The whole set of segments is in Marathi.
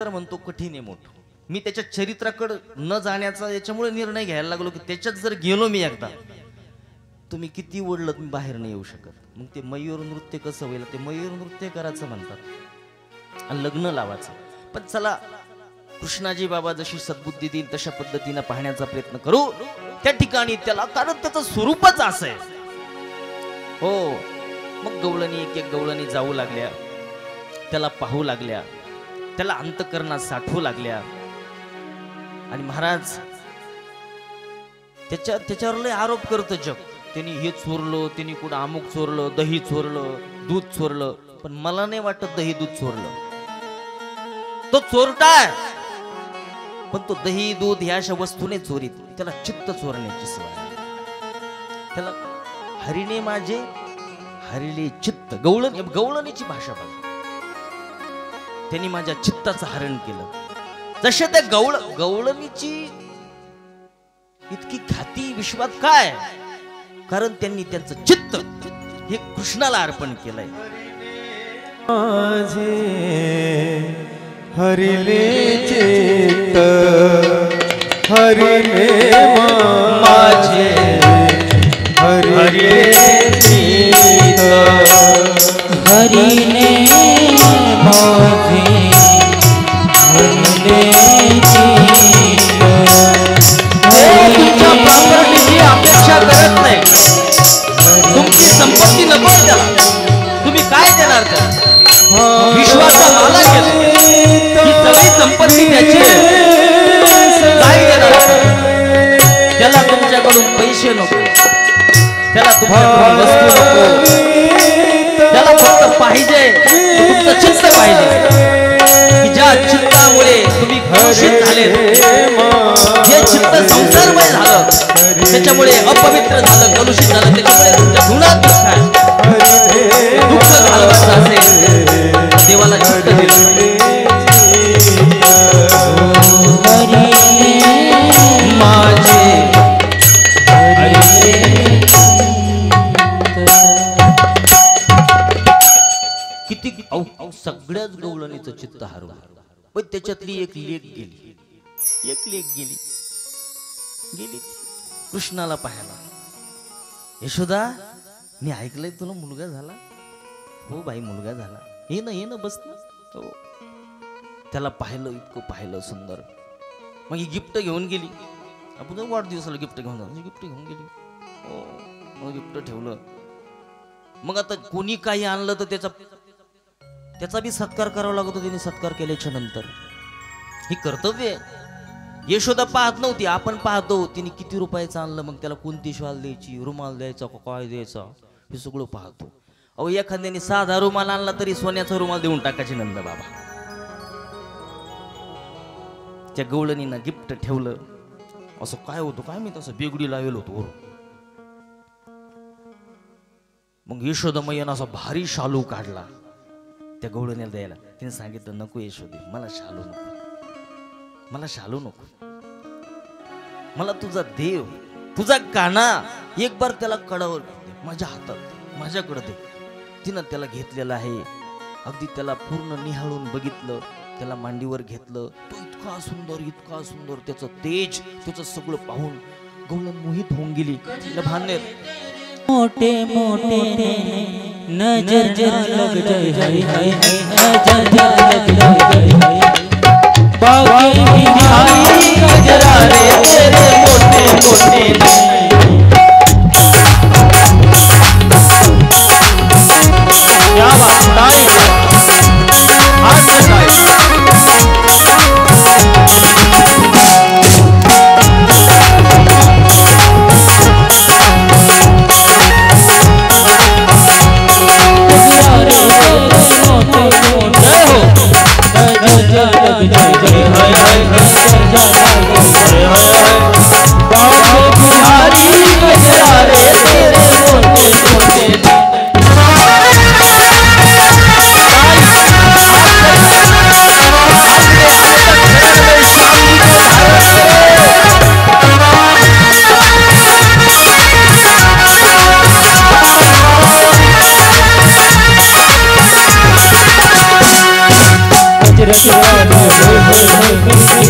तर म्हणतो कठीण आहे मोठं. मी त्याच्या चरित्राकडे न जाण्याचा याच्यामुळे निर्णय घ्यायला लागलो की त्याच्यात जर गेलो मी एकदा तुम्ही किती ओढलं मी बाहेर नाही येऊ शकत. मग ते मयूर नृत्य कसं होईल ते मयूर नृत्य करायचं म्हणतात आणि लग्न लावायचं. पण चला कृष्णाजी बाबा जशी सद्बुद्धी देईल तशा पद्धतीने पाहण्याचा प्रयत्न करू त्या ठिकाणी त्याला, कारण त्याचं स्वरूपच असं आहे. हो मग गवळणी एक एक गवळणी जाऊ लागल्या, त्याला पाहू लागल्या, त्याला अंतकरणात साठवू लागल्या. आणि महाराज त्याच्यावर लय आरोप करतं जग. त्यांनी हे चोरलं, त्यांनी कुठं अमुक चोरलं, दही चोरलं, दूध चोरलं. पण मला नाही वाटत दही दूध चोरलं. तो चोरटा पण तो दही दूध ह्या अशा वस्तूने चोरीत. त्याला चित्त चोरण्याची सवय. त्याला हरिणे माझे हरिले चित्त. गवळणीची भाषा बघा. त्यांनी माझ्या चित्ताचं हरण केलं. जसे त्या गवळणीची इतकी ख्याती विश्वात काय, कारण त्यांनी त्यांचं चित्त हे कृष्णाला अर्पण केलंय. माझे हरिले चित्त हरिले माझे हरिले चित्त हरिले माझे तुमच्या प्रॉपर्टीची अपेक्षा करत नाही. तुमची संपत्ती नको त्याला. तुम्ही काय देणार त्याला? विश्वाचा माला केला ही सगळी संपत्ती त्याची काय देणार त्याला? तुमच्याकडून पैसे नको, त्याला तुमच्याकडून वस्तू नको. त्याला फक्त पाहिजे तुमचं चित्त पाहिजे. ज्या चित्तामुळे तुम्ही कलुषित झाले, जे चित्त संसारमय झालं, त्याच्यामुळे अपवित्र झालं, कलुषित झालं, त्याच्यामुळे तुमच्या गुणात दुःख आहे. दुःख घालवायचं असेल देवाला चित्त दिलं. माझे किती सगळ्याच गवळणीचं चित्त हरवलं. पण त्याच्यातली एक लेक गेली. एक लेक गेली कृष्णाला पाहायला. यशोदा मी ऐकलंय तुला मुलगा झाला. हो बाई मुलगा झाला. ये ना बस ना. हो त्याला पाहिलं, इतकं पाहिलं सुंदर. मग ही गिफ्ट घेऊन गेली. आपण वाढदिवसाला गिफ्ट घेऊन जाऊ, गिफ्ट घेऊन गेली. हो मग गिफ्ट ठेवलं. मग आता कोणी काही आणलं तर त्याचा बी सत्कार करावा लागतो. त्यांनी सत्कार केल्याच्या नंतर ही कर्तव्य आहे. यशोदा पाहत नव्हती, आपण पाहतो. तिने किती रुपयाचं आणलं, मग त्याला कोणती शाल द्यायची, रुमाल द्यायचा, काय द्यायचा, हे सगळं पाहतो. अहो एखाद्याने साधा रुमाल आणला तरी सोन्याचा रुमाल देऊन टाकायचे नंद बाबा. त्या गवळणीनं गिफ्ट ठेवलं. असं काय होतं काय मी तसं बेगडी लावेल होतो. मग यशोदामय्यानं असा भारी शालू काढला त्या गवळणीला द्यायला. तिने सांगितलं नको यशोदे, मला शालू नको, मला शालू नको. मला तुझा देव, तुझा काना एक बार त्याला कडावर माझ्या हातात माझ्याकडे दे. तिनं त्याला घेतलेला आहे. अगदी त्याला पूर्ण निहाळून बघितलं, त्याला मांडीवर घेतलं. तो इतका सुंदर त्याचं तेज, त्याचं सगळं पाहून गवळण मोहित होऊन गेली. तिला भान मोटे मोटे नजर लग जाए, नजर लग जाए, बाकी बिहारी नजरा रे तेरे मोटे मोटे. क्या बात ताई हाथ रखवाले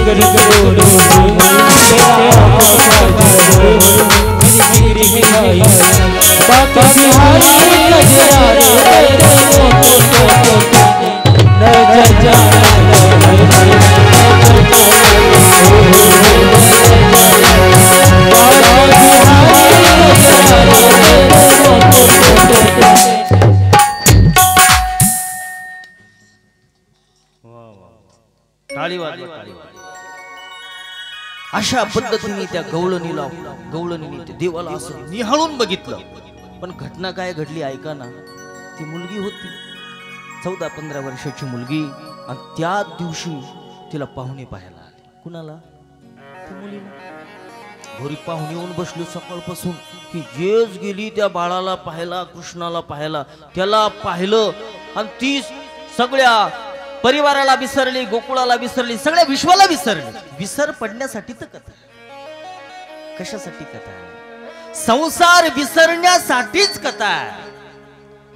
जिगर करोड़ों तेरा मेरी जिगरी मिठाई बाका बिहारी नजरा नजर टाळी वाजवा, टाळी वाजवा. अशा पद्धतीने त्या गवळणीने त्या देवाला असं निहाळून बघितलं. पण घटना काय घडली ऐका ना. ती मुलगी होती 14-15 वर्षाची मुलगी आणि त्या दिवशी तिला पाहुणे पाहायला आले. कुणाला? त्या मुलीला. घरी पाहुणे येऊन बसले सकाळपासून की जेच गेली त्या बाळाला पाहायला, कृष्णाला पाहायला, त्याला पाहिलं आणि ती सगळ्या परिवाराला विसरली, गोकुळाला विसरली, सगळ्या विश्वाला विसरली. विसर पडण्यासाठी तर कथा. कशासाठी कथा? संसार विसरण्यासाठीच कथा.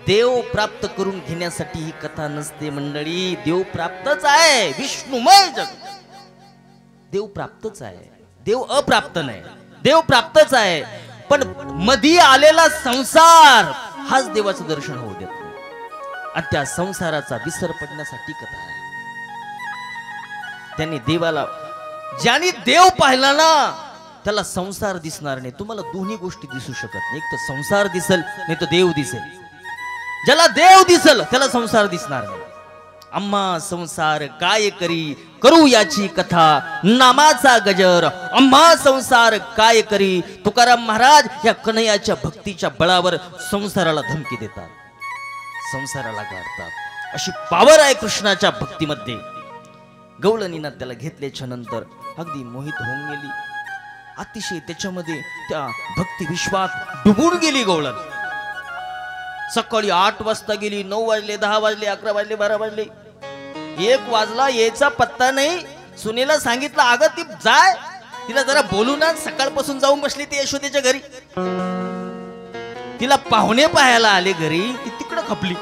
देव प्राप्त करून घेण्यासाठी ही कथा नसते मंडळी. देव प्राप्तच आहे, विष्णुमय जग देव प्राप्तच आहे. देव अप्राप्त नाही, देव प्राप्तच आहे. पण मधी आलेला संसार हाच देवाचं दर्शन होऊ देत नाही. आणि त्या संसाराचा विसर पडण्यासाठी कथा आहे. त्यांनी देवाला, ज्याने देव पाहिला ना त्याला संसार दिसणार नाही. तुम्हाला दोन्ही गोष्टी दिसू शकत नाही. एक तर संसार दिसल, नाही तर देव दिसेल. ज्याला देव दिसल त्याला संसार दिसणार नाही. अम्मा संसार काय करी, करू याची कथा, नामाचा गजर अम्मा संसार काय करी. तुकाराम महाराज या कन्हैयाच्या भक्तीच्या बळावर संसाराला धमकी देतात, संसाराला गाडतात. अशी पावर आहे कृष्णाच्या भक्तीमध्ये. गवळणीनं त्याला घेतल्याच्या नंतर अगदी मोहित होऊन गेली. अतिशय त्याच्यामध्ये त्या भक्ती विश्वात डुबून गेली गवळण. सकाळी 8 वाजता गेली, 9 वाजले, 10 वाजले, 11 वाजले, 12 वाजले, 1 वाजला, यायचा पत्ता नाही. सुनेला सांगितलं अगं ती जाय, तिला जरा बोलू ना. सकाळपासून जाऊन बसली ती यशोदेच्या घरी. तिला पाहुणे पाहायला आले घरी, ती तिकडं खपली.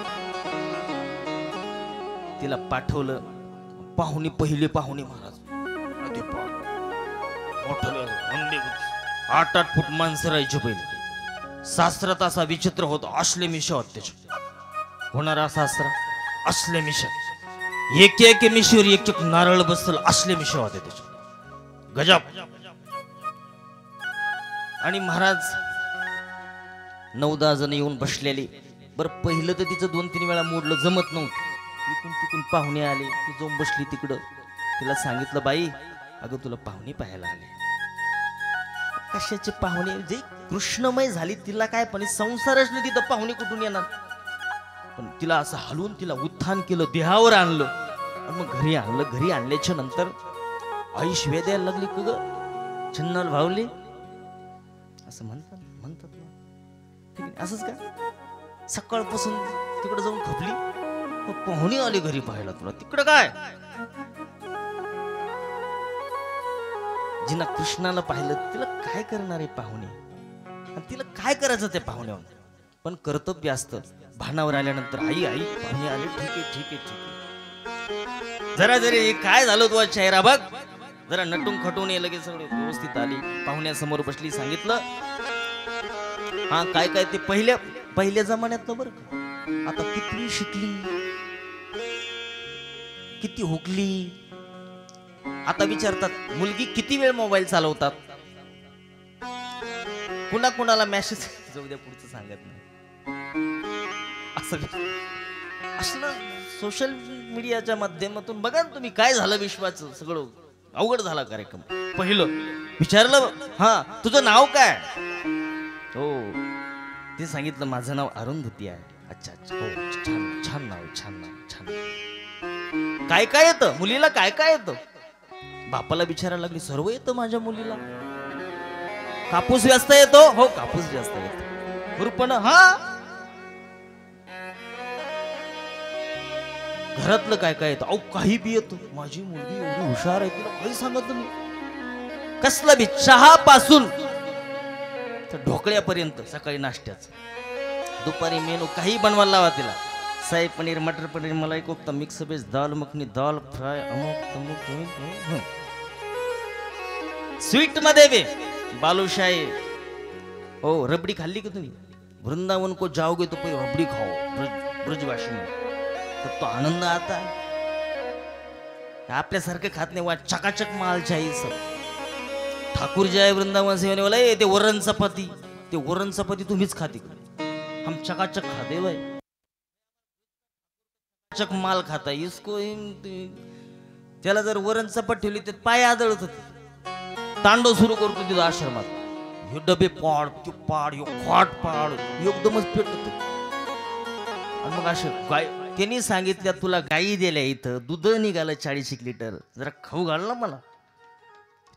तिला पाठवलं. पाहुणे, पहिले पाहुणे महाराज 8-8 फूट माणसं राहायचे पहिले. सासरात असा विचित्र होता, असले मिशा होत त्याच्या. होणारा सासरा असले मिशा, एक मिशीवर एक नारळ बसल, असले मिशा होते त्याच्या. गजब. आणि महाराज 9-10 जण येऊन बसलेले. बरं पहिलं तर तिचं 2-3 वेळा मोडलं, जमत नव्हतं. इकडून तिकडून पाहुणे आले, ती जाऊन बसली तिकडं. तिला सांगितलं बाई अगं तुला पाहुणे पाहायला आले. कशाचे पाहुणे? जे कृष्णमय झाली तिला काय, पण संसारच नाही तिथं पाहुणे कुठून येणार. पण तिला असं हलवून तिला उत्थान केलं, देहावर आणलं आणि मग घरी आणलं. घरी आणल्याच्या नंतर आई शिव्या द्यायला लागली. का ग छन्नाल भावली असं म्हणतात ना, ठीक आहे असंच का? सकाळपासून तिकडे जाऊन खपली, पाहुणे आले घरी पाहायला तुला, तिकडं काय? जिना कृष्णाला पाहिलं तिला काय करणार आहे पाहुणे, आणि तिला काय करायचं ते पाहुण्यावर. पण कर्तव्य असतं. भानावर आल्यानंतर आई आई पाहुणे आले, ठीक आहे ठीक आहे ठीक आहे. जरा जरी काय झालं तुझा चेहरा बघ, जरा नटून खटून ये. लगेच सगळे व्यवस्थित आली, पाहुण्यासमोर बसली. सांगितलं हा काय काय ते पहिल्या जमान्यात बरं का. आता किती शिकली, किती हुकली. आता विचारतात मुलगी किती वेळ मोबाईल चालवतात, कुणा कुणाला मेसेज, जाऊ द्या पुढचं सांगत नाही. असं सोशल मीडियाच्या माध्यमातून बघा ना तुम्ही काय झालं विश्वाचं. सगळं अवघड झाला कार्यक्रम. पहिलं विचारलं हा तुझं नाव काय? हो ते सांगितलं माझं नाव अरुंधती आहे. अच्छा अच्छा हो छान छान नाव, छान नाव, छान. काय काय येतं मुलीला, काय काय येतं? बापाला विचारायला लागली. सर्व येतं माझ्या मुलीला. कापूस व्यस्त येतो? हो कापूस व्यस्त येतो. खुरपण? हा. घरातलं काय काय येतं? अहो काही बी येतो. माझी मुलगी एवढी हुशार आहे, तिला काही सांगत तुम्ही. कसलं बी, चहा पासून तर ढोकळ्यापर्यंत, सकाळी नाश्त्याचं, दुपारी मेनू काही बनवायला लावा तिला. शाही पनीर, मटर पनीर, मलाई कोफ्ता, मिक्स वेज, दाल मखनी, दाल फ्राय, अमुक तमुक. स्वीट मध्ये बे बालुशाही. हो रबडी खाल्ली का तुम्ही? वृंदावन को जाओगे तो पहिले रबडी खाओ ब्रजवासी में, तर तो आनंद आता है. आपल्यासारखं खात नाही. वा चकाचक माल चाहिए सब. ठाकुर जय वृंदावन से होने वाला है. ते वरण चपाती, ते वरण चपाती तुम्हीच खाते. हम चकाचक खाते भाई. चक माल खाता इसको. त्याला जर वरण चपात ठेवली तर पाय आदळत होते. तांडव सुरू करतो तिथं आश्रमात. हे डबे पाड, ते पाड, हे खाट पाड, एकदमच पेटत. आणि मग असं गाय त्यांनी सांगितल्या तुला गाई दिल्या इथं, दूध निघालं 40 लिटर, जरा खाऊ घाल ना मला.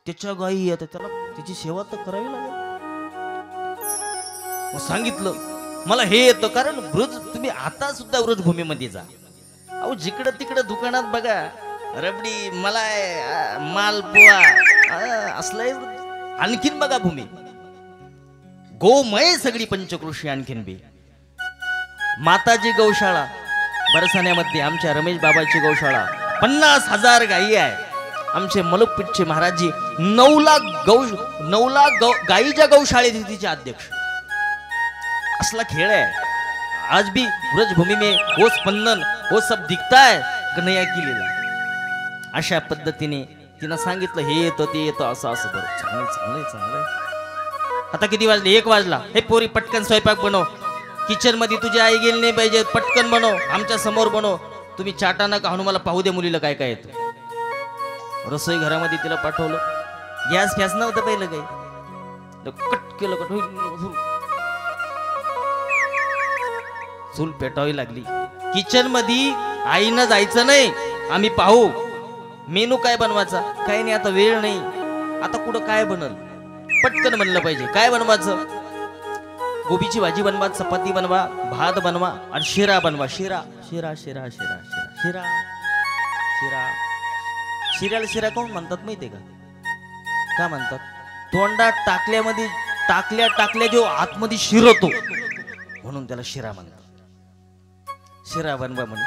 त्याच्या गायी आता त्याला त्याची सेवा तर करावी लागेल. मग सांगितलं मला हे येतं, कारण ब्रज तुम्ही आता सुद्धा व्रजभूमीमध्ये जा. अहो जिकडं तिकडं दुकानात बघा रबडी, मलाई, मालपुआ असलंय. आणखीन बघा भूमी गोमय सगळी पंचकृषी. आणखीन बी माताजी गौशाळा बरसाण्यामध्ये, आमच्या रमेश बाबाची गौशाळा 50,000 गायी आहे. आमचे मलकपीठचे महाराजजी 9 लाख गायीच्या गौशाळेत तिचे अध्यक्ष. असला खेळ आहे. आज भी ब्रजभूमी में वो स्पंदन वो सब दिखता है कन्हैया की लीला. अशा पद्धतीने तिनं सांगितलं हे येतं ते येतं असं असं. बरं चांगलंय चांगलंय. आता किती वाजले? 1 वाजला. हे पोरी पटकन स्वयंपाक बनव. किचन मध्ये तुझी आई गेली नाही पाहिजे. पटकन बनव, आमच्या समोर बनव. तुम्ही चाटा नका हाणू, मला पाहू दे मुलीला काय काय येतं. रसोई घरामध्ये तिला पाठवलं. गॅस फॅस नव्हतं पहिलं काही. कट केलं कट. चूल पेटावी लागली. किचन मध्ये आईनं जायचं नाही, आम्ही पाहू मेनू काय बनवायचा. काही नाही आता वेळ नाही. आता कुठं काय बनल, पटकन बनलं पाहिजे. काय बनवायचं? गोबीची भाजी बनवा, चपाती बनवा, भात बनवा आणि शिरा बनवा. शिरा शिरा शिरा शिरा शिरा शिरा शिरा. शिऱ्याला शिरा कोण म्हणतात माहितीये का? का म्हणतात? तोंडात टाकल्यामध्ये टाकल्या जो आतमध्ये शिरतो म्हणून त्याला शिरा म्हणतात. शिरा बनवा म्हणून.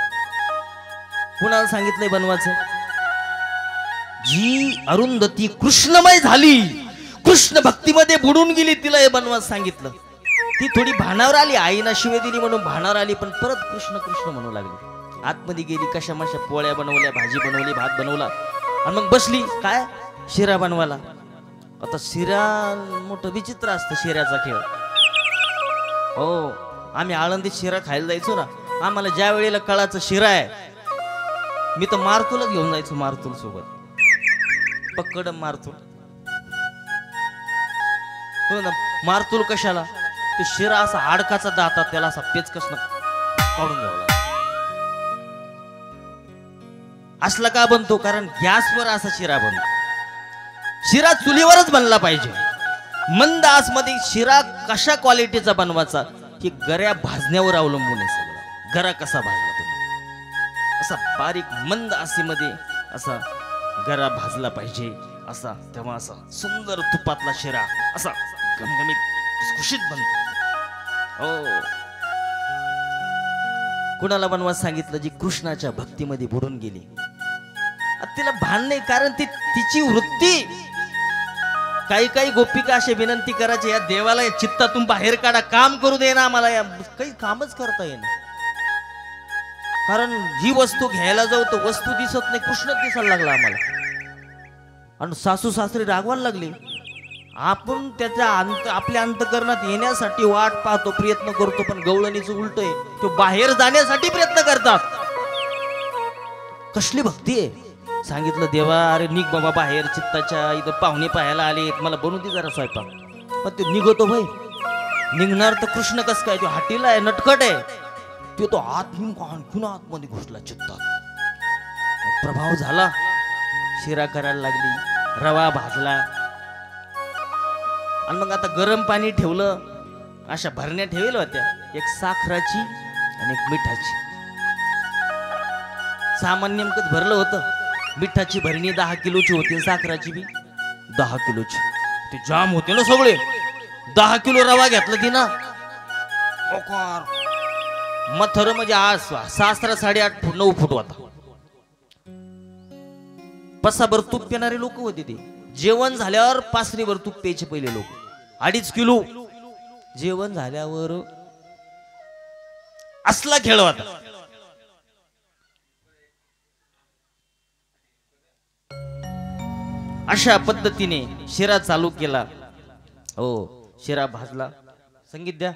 कुणाला सांगितलंय बनवायचं? जी अरुंधती कृष्णमय झाली, कृष्ण भक्तीमध्ये बुडून गेली, तिला हे बनवायचं सांगितलं. ती थोडी भानावर आली, आईना शिवे दिली म्हणून भानावर आली, पण परत कृष्ण कृष्ण म्हणू लागली. आतमध्ये गेली, कशा माशा पोळ्या बनवल्या, भाजी बनवली, भात बनवला आणि मग बसली काय शिरा बनवायला. आता शिरा मोठं विचित्र असतं शिऱ्याचा खेळ. हो आम्ही आळंदीत शिरा खायला जायचो ना. आम्हाला ज्या वेळेला कळाचं शिरा आहे, मी तर मारतूलच घेऊन जायचो. मारतूल सोबत पक्कड मारतूल. मारतूल कशाला? ते शिरा असा हाडकाचा दातात, त्याला असा पेचकसनं काढून घ्यावा लागतो. असला का बनतो? कारण गॅसवर असा शिरा बनतो. शिरा चुलीवरच बनला पाहिजे. मंद आचमध्ये शिरा कशा क्वालिटीचा बनवायचा हे गऱ्या भाजण्यावर अवलंबून आहे सगळं. गरा कसा भाजला तुम्ही, असा बारीक मंद आचेमध्ये असा गरा भाजला पाहिजे. असा तेव्हा असा सुंदर तुपातला शिरा असा घमघमीत खुशीत बनतो. हो कुणाला बनवास सांगितलं? जी कृष्णाच्या भक्तीमध्ये बुडून गेली. तिला भान नाही, कारण ती तिची वृत्ती. काही गोपिका असे विनंती करायचे, या देवाला या चित्तातून बाहेर काढा, काम करू दे ना आम्हाला. या काही कामच करता येणार. कारण जी वस्तू घ्यायला जाऊ तो वस्तू दिसत नाही, कृष्णच दिसायला लागला आम्हाला. आणि सासू सासरे रागवायला लागले. आपण त्याच्या आपल्या अंतकरणात येण्यासाठी वाट पाहतो, प्रयत्न करतो, पण गवळणीचं उलट आहे. तो बाहेर जाण्यासाठी प्रयत्न करतात. कसली भक्ती आहे. सांगितलं देवा अरे निघ बाबा बाहेर, चित्ताच्या इथं पाहुणे पाहायला आले, मला बनवू दे जरा स्वयंपाक. पण ते निघतो भाई. निघणार तर कृष्ण कस काय? तो हाटीला आहे, नटखट आहे. तो तो आतमध्ये घुसला चित्तात. प्रभाव झाला. शिरा करायला लागली, रवा भाजला आणि मग आता गरम पाणी ठेवलं. अशा भरण्या ठेवल्या होत्या, एक साखराची आणि एक मिठाची. सामान्य नेमकंच भरलं होतं. मिठाची भरणी 10 किलोची होती, साखराची बी 10 किलोची. ते जाम होते ना सगळे. 10 किलो रवा घेतला तिनं. मथर म्हणजे आज सासरा 8.5 फूट 9 फूट होता. पसाभर तूप पिणारे लोक होते ते. जेवण झाल्यावर पासरीवर तूप प्यायचे पहिले लोक 2.5 किलो जेवण झाल्यावर असला खेळ होता. अशा पद्धतीने शिरा चालू केला. हो शिरा भाजला. संगीत द्या.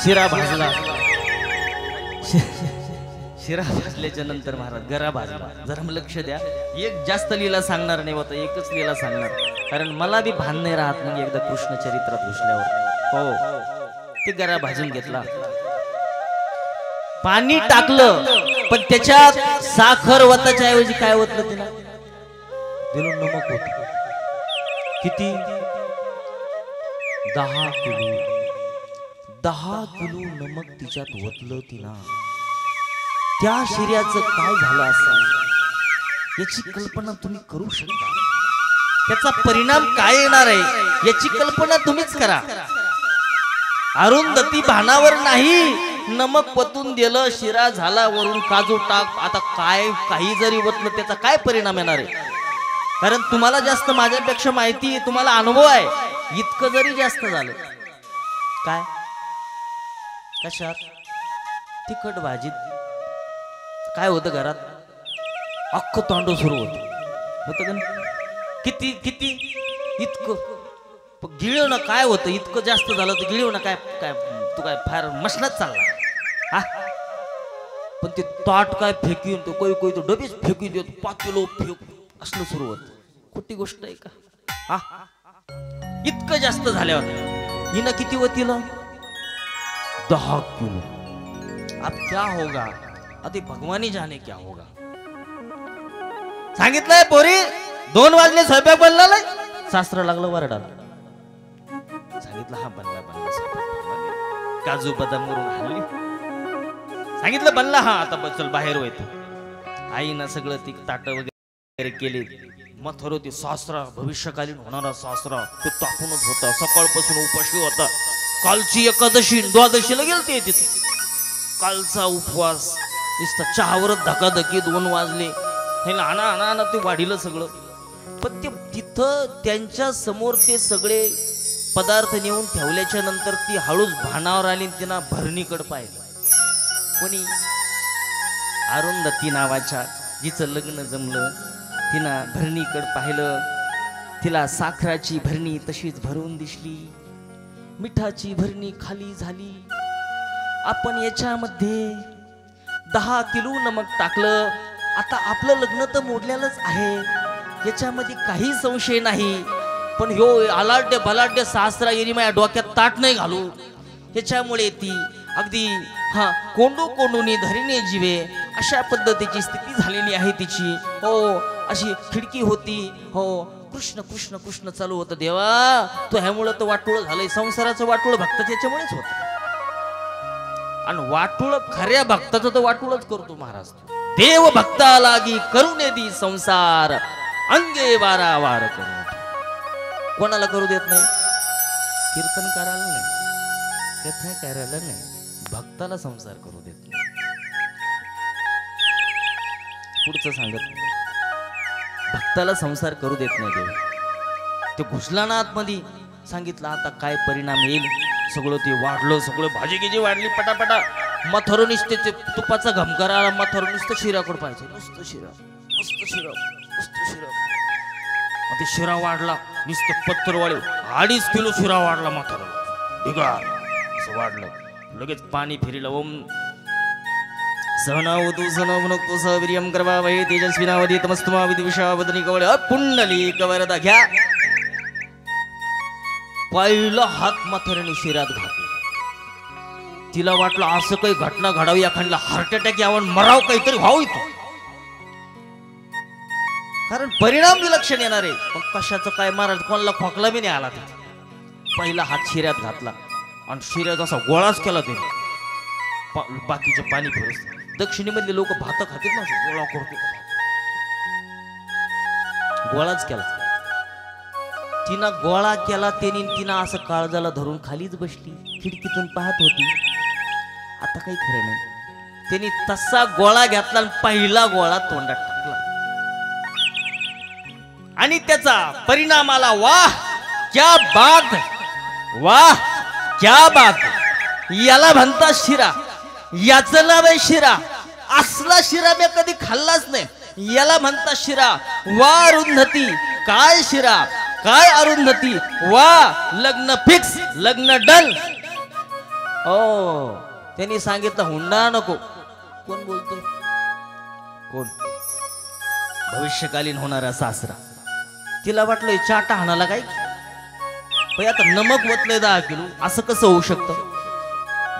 शिरा भाजला. शिरा भाजल्याच्या नंतर महाराज गरा भाजला. जरा लक्ष द्या. एक जास्त लीला सांगणार नाही होता, एकच लीला सांगणार, कारण मला बी भान नाही राहत म्हणजे एकदा कृष्ण चरित्रात घुसल्यावर. हो ते गरा भाजून घेतला. पाणी टाकलं पण त्याच्यात साखर वताच्या ऐवजी काय ओतलं तिला? दिलं नमक होत. किती? 10 किलो. 10 किलो नमक तिच्यात ओतलं तिला. त्या शिर्याचं काय झालं असेल याची कल्पना तुम्ही करू शकता. त्याचा परिणाम काय येणार आहे याची कल्पना तुम्हीच करा. अरुंधती भानावर नाही, नमक पतून दिलं, शिरा झाला, वरून काजू टाक. आता काय काही जरी ओतलं त्याचा काय परिणाम येणार आहे? कारण तुम्हाला जास्त माझ्यापेक्षा माहिती आहे, तुम्हाला अनुभव आहे. इतकं जरी जास्त झालं काय कशात? तिखट भाजीत काय होतं घरात? अख्खं तांडव सुरू होतं का? किती किती इतकं गिळव ना. काय होतं इतकं जास्त झालं तर गिळव ना. काय काय तू काय फार मशनात चालला हा? पण ते ताट काय फेकून तो कोई कोई तो डबीच फेकून देतो. 5 किलो फेक असलं सुरू होत. खोटी गोष्ट आहे का? हा इतकं जास्त झाल्यावर हिनं किती होतील? 10 किलो. अब क्या होगा? अरे भगवानी जाने क्या होगा. सांगितलंय पोरी 2 वाजले स्वयंपाक बनला नाही. सासरं लागलं वरडाला. सांगितलं हा बनला बनला. काजू बदाम वरून हल्ली. सांगितलं बनला हा. आता चल बाहेर व्हायचं. आईनं सगळं ती ताट वगैरे केले. मथुर ते सासरा भविष्यकालीन होणारा सासरा तो टाकूनच होता. सकाळपासून उपाशी होता. कालची एकादशी द्वादशीला गेलते तिथे. कालचा उपवास नुसता चहावरच धकाधकी. 2 वाजले. आणा आणा आणा ते वाढीलं सगळं. पण ते तिथं त्यांच्या समोर ते सगळे पदार्थ नेऊन ठेवल्याच्या नंतर ती हळूच भानावर आली. तिनं भरणीकडे पाहिलं. कोणी? अरुंधती नावाच्या जिचं लग्न जमलं तिनं भरणीकडे पाहिलं. तिला साखराची भरणी तशीच भरून दिसली. मिठाची भरणी खाली झाली. आपण याच्यामध्ये 10 किलो नमक टाकलं. आता आपलं लग्न तर मोडलेलंच आहे, याच्यामध्ये काही संशय नाही. पण ह्यो आलाड्य बलाढ्य सासरा येरी माझ्या डोक्यात ताट नाही घालू. याच्यामुळे ती अगदी कोंडू कोंडूनी धरीने जीवे अशा पद्धतीची स्थिती झालेली आहे तिची. हो अशी खिडकी होती. हो कृष्ण कृष्ण कृष्ण चालू होतं. देवा तो ह्यामुळं तर वाटोळ झालंय. संसाराचं वाटोळ भक्त त्याच्यामुळेच होतं. आणि वाटोळ खऱ्या भक्ताचं तर वाटोळच करतो महाराज. देव भक्ता लागी करूने दी संसार अंगे वारावार करू. कोणाला करू देत नाही? कीर्तन करायला नाही, कथा करायला नाही, भक्ताला संसार करू देत नाही. पुढचं सांगत भक्ताला संसार करू देत नाही देव. ते घुसला ना आतमध्ये. सांगितलं आता काय परिणाम येईल. सगळं ते वाढलं. सगळं भाजी गिजी वाढली पटापटा. मथुर नुसते तुपाचा घमकारा आला. मथुर नुसतं शिराकडे पाहिजे. नुसतं शिरा नुसतं शिरा नुसतं शिरा. ते शिरा वाढला. नुसतं पत्तरवाळे 2.5 किलो शिरा वाढला. मथुर ढिगार असं वाढलं. लगेच पाणी फिरलं. ओम सहनावतु सहनवनक्तु सवीर्यं करवावहै तेजस्विनावधि तमस्तुमा विद्विषावदनी कवळे पुंडली कवरदा घ्या. पहिला हात मथुरेने शिरात घातला. तिला वाटलं असं काही घटना घडावी, एखाद्याला हार्ट अटॅक यावं, मराव काहीतरी व्हावं इथं. कारण परिणाम विलक्षण येणार आहे. पण कशाचं काय महाराज कोणाला खोकला बी नाही आला. पहिला हात शिऱ्यात घातला आणि शिऱ्यात असा गोळाच केला त्याने. बाकीचं पाणी फिरस. दक्षिणेमधले लोक भात खातील ना, गोळा करतो. गोळाच केला तिनं. गोळा केला त्याने. तिनं असं काळजाला धरून खालीच बसली. खिडकीतून पाहत होती. आता काही खरं नाही. त्यांनी तसा गोळा घेतला आणि पहिला गोळा तोंडात टाकला. आणि त्याचा परिणाम आला. वाह क्या बात, वाह क्या बात. याला म्हणतात शिरा, याचं नाव आहे शिरा. असला शिरा मी कधी खाल्लाच नाही. याला म्हणतात शिरा. वा अरुंधती, काय शिरा, काय अरुंधती. वा लग्न फिक्स, लग्न डन. ओ त्यांनी सांगितलं हुंडा नको. कोण बोलतोय? कोण? भविष्यकालीन होणारा सासरा. तिला वाटलं चाटा हाणाला काय, पण आता नमक वतलंय 10 किलो, असं कसं होऊ शकतं.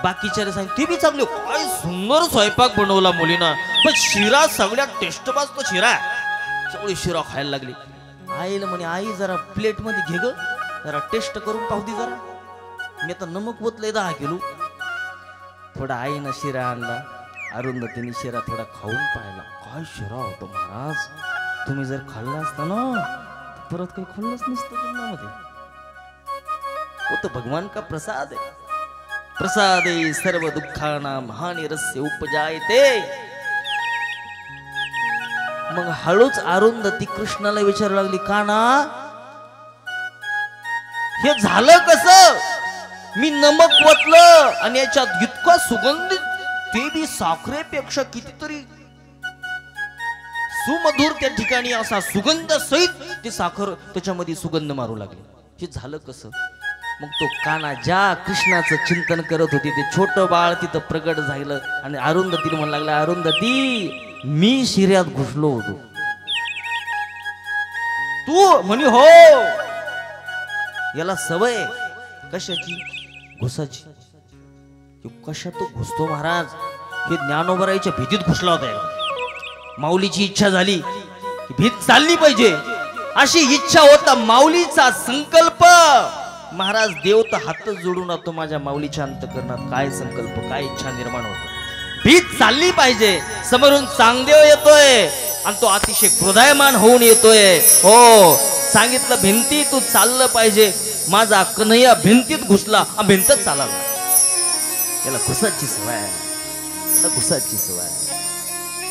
बाकीच्या सांग ती बी चांगली, काय सुंदर स्वयंपाक बनवला मुलीनं, पण शिरा सगळ्यात टेस्ट बाजतो शिरा. सगळी शिरा खायला लागली. आईला म्हणे आई जरा प्लेट मध्ये घे ग, जरा टेस्ट करून पाहू दे जरा. मी आता नमक वतलंय 10 किलो. थोडा आईनं शिरा आणला. अरुंधतीने शिरा थोडा खाऊन पाहिला. काय शिरा होतो महाराज, तुम्ही जर खाल्ला असता ना परत काही खाल्लंच नसतं जीवनामध्ये. वो तो भगवान का प्रसाद है. प्रसादे सर्व दुःखानां हानिरस्य उपजायते. मग हळूच अरुंधती कृष्णाला विचारू लागली, का ना हे झालं कसं. मी नमक वतलं आणि याच्यात इतका सुगंधित, ते बी साखरेपेक्षा कितीतरी सुमधुर त्या ठिकाणी असा सुगंध सहित ते साखर त्याच्यामध्ये सुगंध मारू लागले. हे झालं कसं. मग तो काना ज्या कृष्णाचं चिंतन करत होती ते छोटं बाळ तिथं प्रगट झालं आणि अरुंधतीने म्हणू लागला, अरुंधती मी शिऱ्यात घुसलो होतो. तू म्हणी हो. याला सवय कशाची, घुसाची. कशा तो घुसतो महाराज. हे ज्ञानोबराईच्या भीतीत घुसला होता. माऊलीची इच्छा झाली की भीत चालली पाहिजे, अशी इच्छा होता. माऊलीचा संकल्प. महाराज देव तर हातच जोडून राहतो माझ्या माऊलीच्या अंतकरणात. काय संकल्प, काय इच्छा निर्माण होतो. भीत चालली पाहिजे. समोरून चांगदेव येतोय आणि तो अतिशय क्रोधायमान होऊन येतोय. हो सांगितलं भिंती तू चाललं पाहिजे. माझा कन्हैया भिंतीत घुसला, भिंतच चालला. त्याला घुसाची सवय, त्याला घुसाची सवय.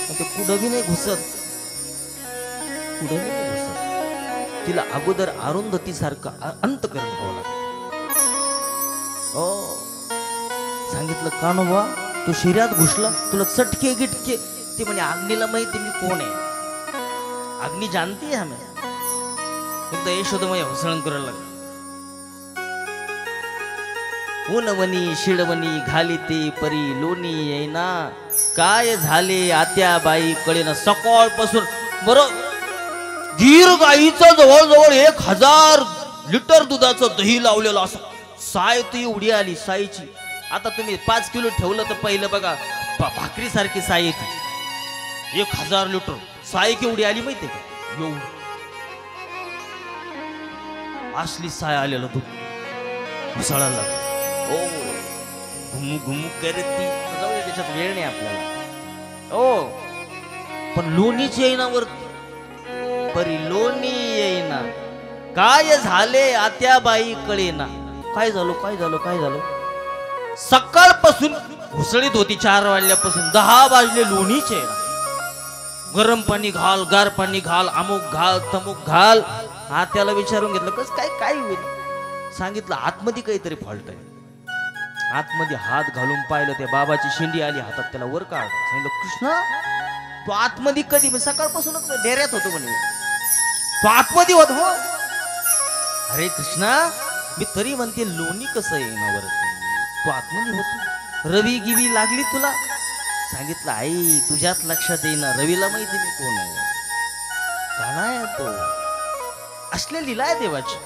ते कुठं बी नाही घुसत, कुठं बी नाही घुसत. तिला अगोदर अरुंधती सारखं अंतकरण व्हावं लागलं. सांगितलं का नो बा तू शिऱ्यात घुसला, तुला चटके गिटके. ते म्हणे अग्नीला माहिती मी कोण आहे, अग्नी जानती है हमें. एकदा यशोदमय हसळण करायला लागलं. ऊनवनी शिडवणी घालिते परी लोणी येईना, काय झाले आत्याबाई कळेना. सकाळपासून बरं गीर गाईचं जवळजवळ 1000 लिटर दुधाचं दही लावलेलं असं. साय ती एवढी आली साईची. आता तुम्ही 5 किलो ठेवलं तर पहिलं बघा भाकरी सारखी साय येते. 1000 लिटर साय केवढी आली माहितीये का, एवढी असली साय आलेलं दूध घुसळायला लागलं. ओ घुमू घुमू करती. जाऊ त्याच्यात वेळ नाही आपल्याला. ओ पण लोणीच येईना वरती, परी लोणी येईना. काय झाले आत्याबाई कळेना. काय झालं, काय झालं, काय झालं. सकाळपासून घुसळीत होती 4 वाजल्यापासून. 10 वाजले लोणीच येईना. गरम पाणी घाल, गार पाणी घाल, अमुक घाल, तमुक घाल. आत्याला विचारून घेतलं कस काय काय होईल. सांगितलं आतमध्ये काहीतरी फॉल्ट आहे. आतमध्ये हात घालून पाहिलं, त्या बाबाची शिंडी आली हातात, त्याला वर काढ. सांगितलं कृष्णा तू आतमध्ये कधी. सकाळपासूनच डेऱ्यात होतो म्हणे तू आतमध्ये होत. हो अरे कृष्णा मी तरी म्हणते लोणी कसं येईना वर, तू आतमध्ये होतो. रवी गिवी लागली तुला. सांगितलं आई तुझ्यात लक्षात येईना, रवीला माहिती मी कोण आहे. गाणं आहे तो, असले लीला आहे देवाची.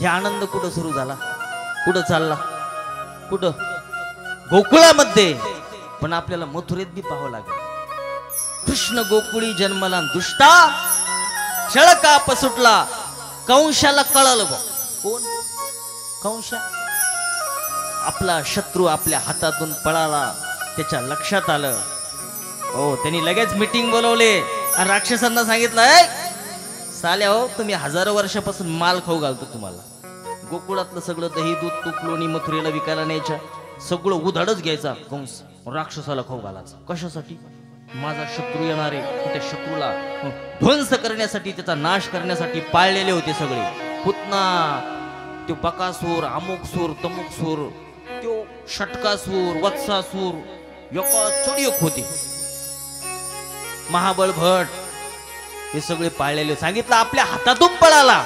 हे आनंद कुठं सुरू झाला, कुठं चालला, कुठं गोकुळामध्ये. पण आपल्याला मथुरेत बी पाहावं लागेल. कृष्ण गोकुळी जन्मला दुष्टा, शळकाप सुटला. कंशाला कळलं बा कोण कंशा. आपला शत्रू आपल्या हातातून पळाला, त्याच्या लक्षात आलं. हो त्यांनी लगेच मीटिंग बोलवले आणि राक्षसांना सांगितलं साल्या हो तुम्ही 1000 वर्षापासून माल खाऊ घालतो. तुम्हाला गोकुळातलं सगळं दही दूध तूप लोणी मथुरेला विकायला न्यायच्या, सगळं उधाडच घ्यायचा कंस, राक्षसाला खाऊ घालायचा. कशासाठी. माझा शत्रू येणारे त्या शत्रूला ध्वंस करण्यासाठी, त्याचा नाश करण्यासाठी पाळलेले होते सगळे. पुतना, तो बकासूर, अमुकसूर, तमुकसूर, तो षटकासूर, वत्सासूर, एका चढ होते. महाबळ भट हे सगळे पाळलेले. सांगितलं आपल्या हातातून पळाला.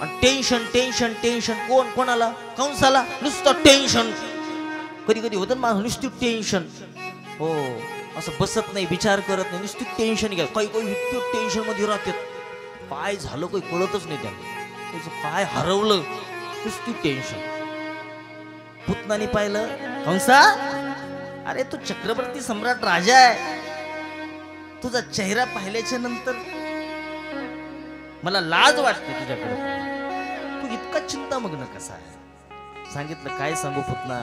आणि टेन्शन टेन्शन टेन्शन. कोणाला? कंसाला नुसतं टेन्शन. कधी कधी होतं ना नुसती टेन्शन. हो, असं बसत नाही, विचार करत नाही, नुसती टेन्शन घ्या. काही काही इतकी टेन्शन मध्ये राहतात, काय झालं काही कळतच नाही त्यांना, त्याचं काय हरवलं, नुसती टेन्शन. पुतनाने पाहिलं, कंसा अरे तू चक्रवर्ती सम्राट राजा आहे, तुझा चेहरा पाहिल्याच्या नंतर मला लाज वाटते तुझ्याकडे. तू इतका चिंतामग्न कसा आहे? सांगितलं काय सांगू पुतना,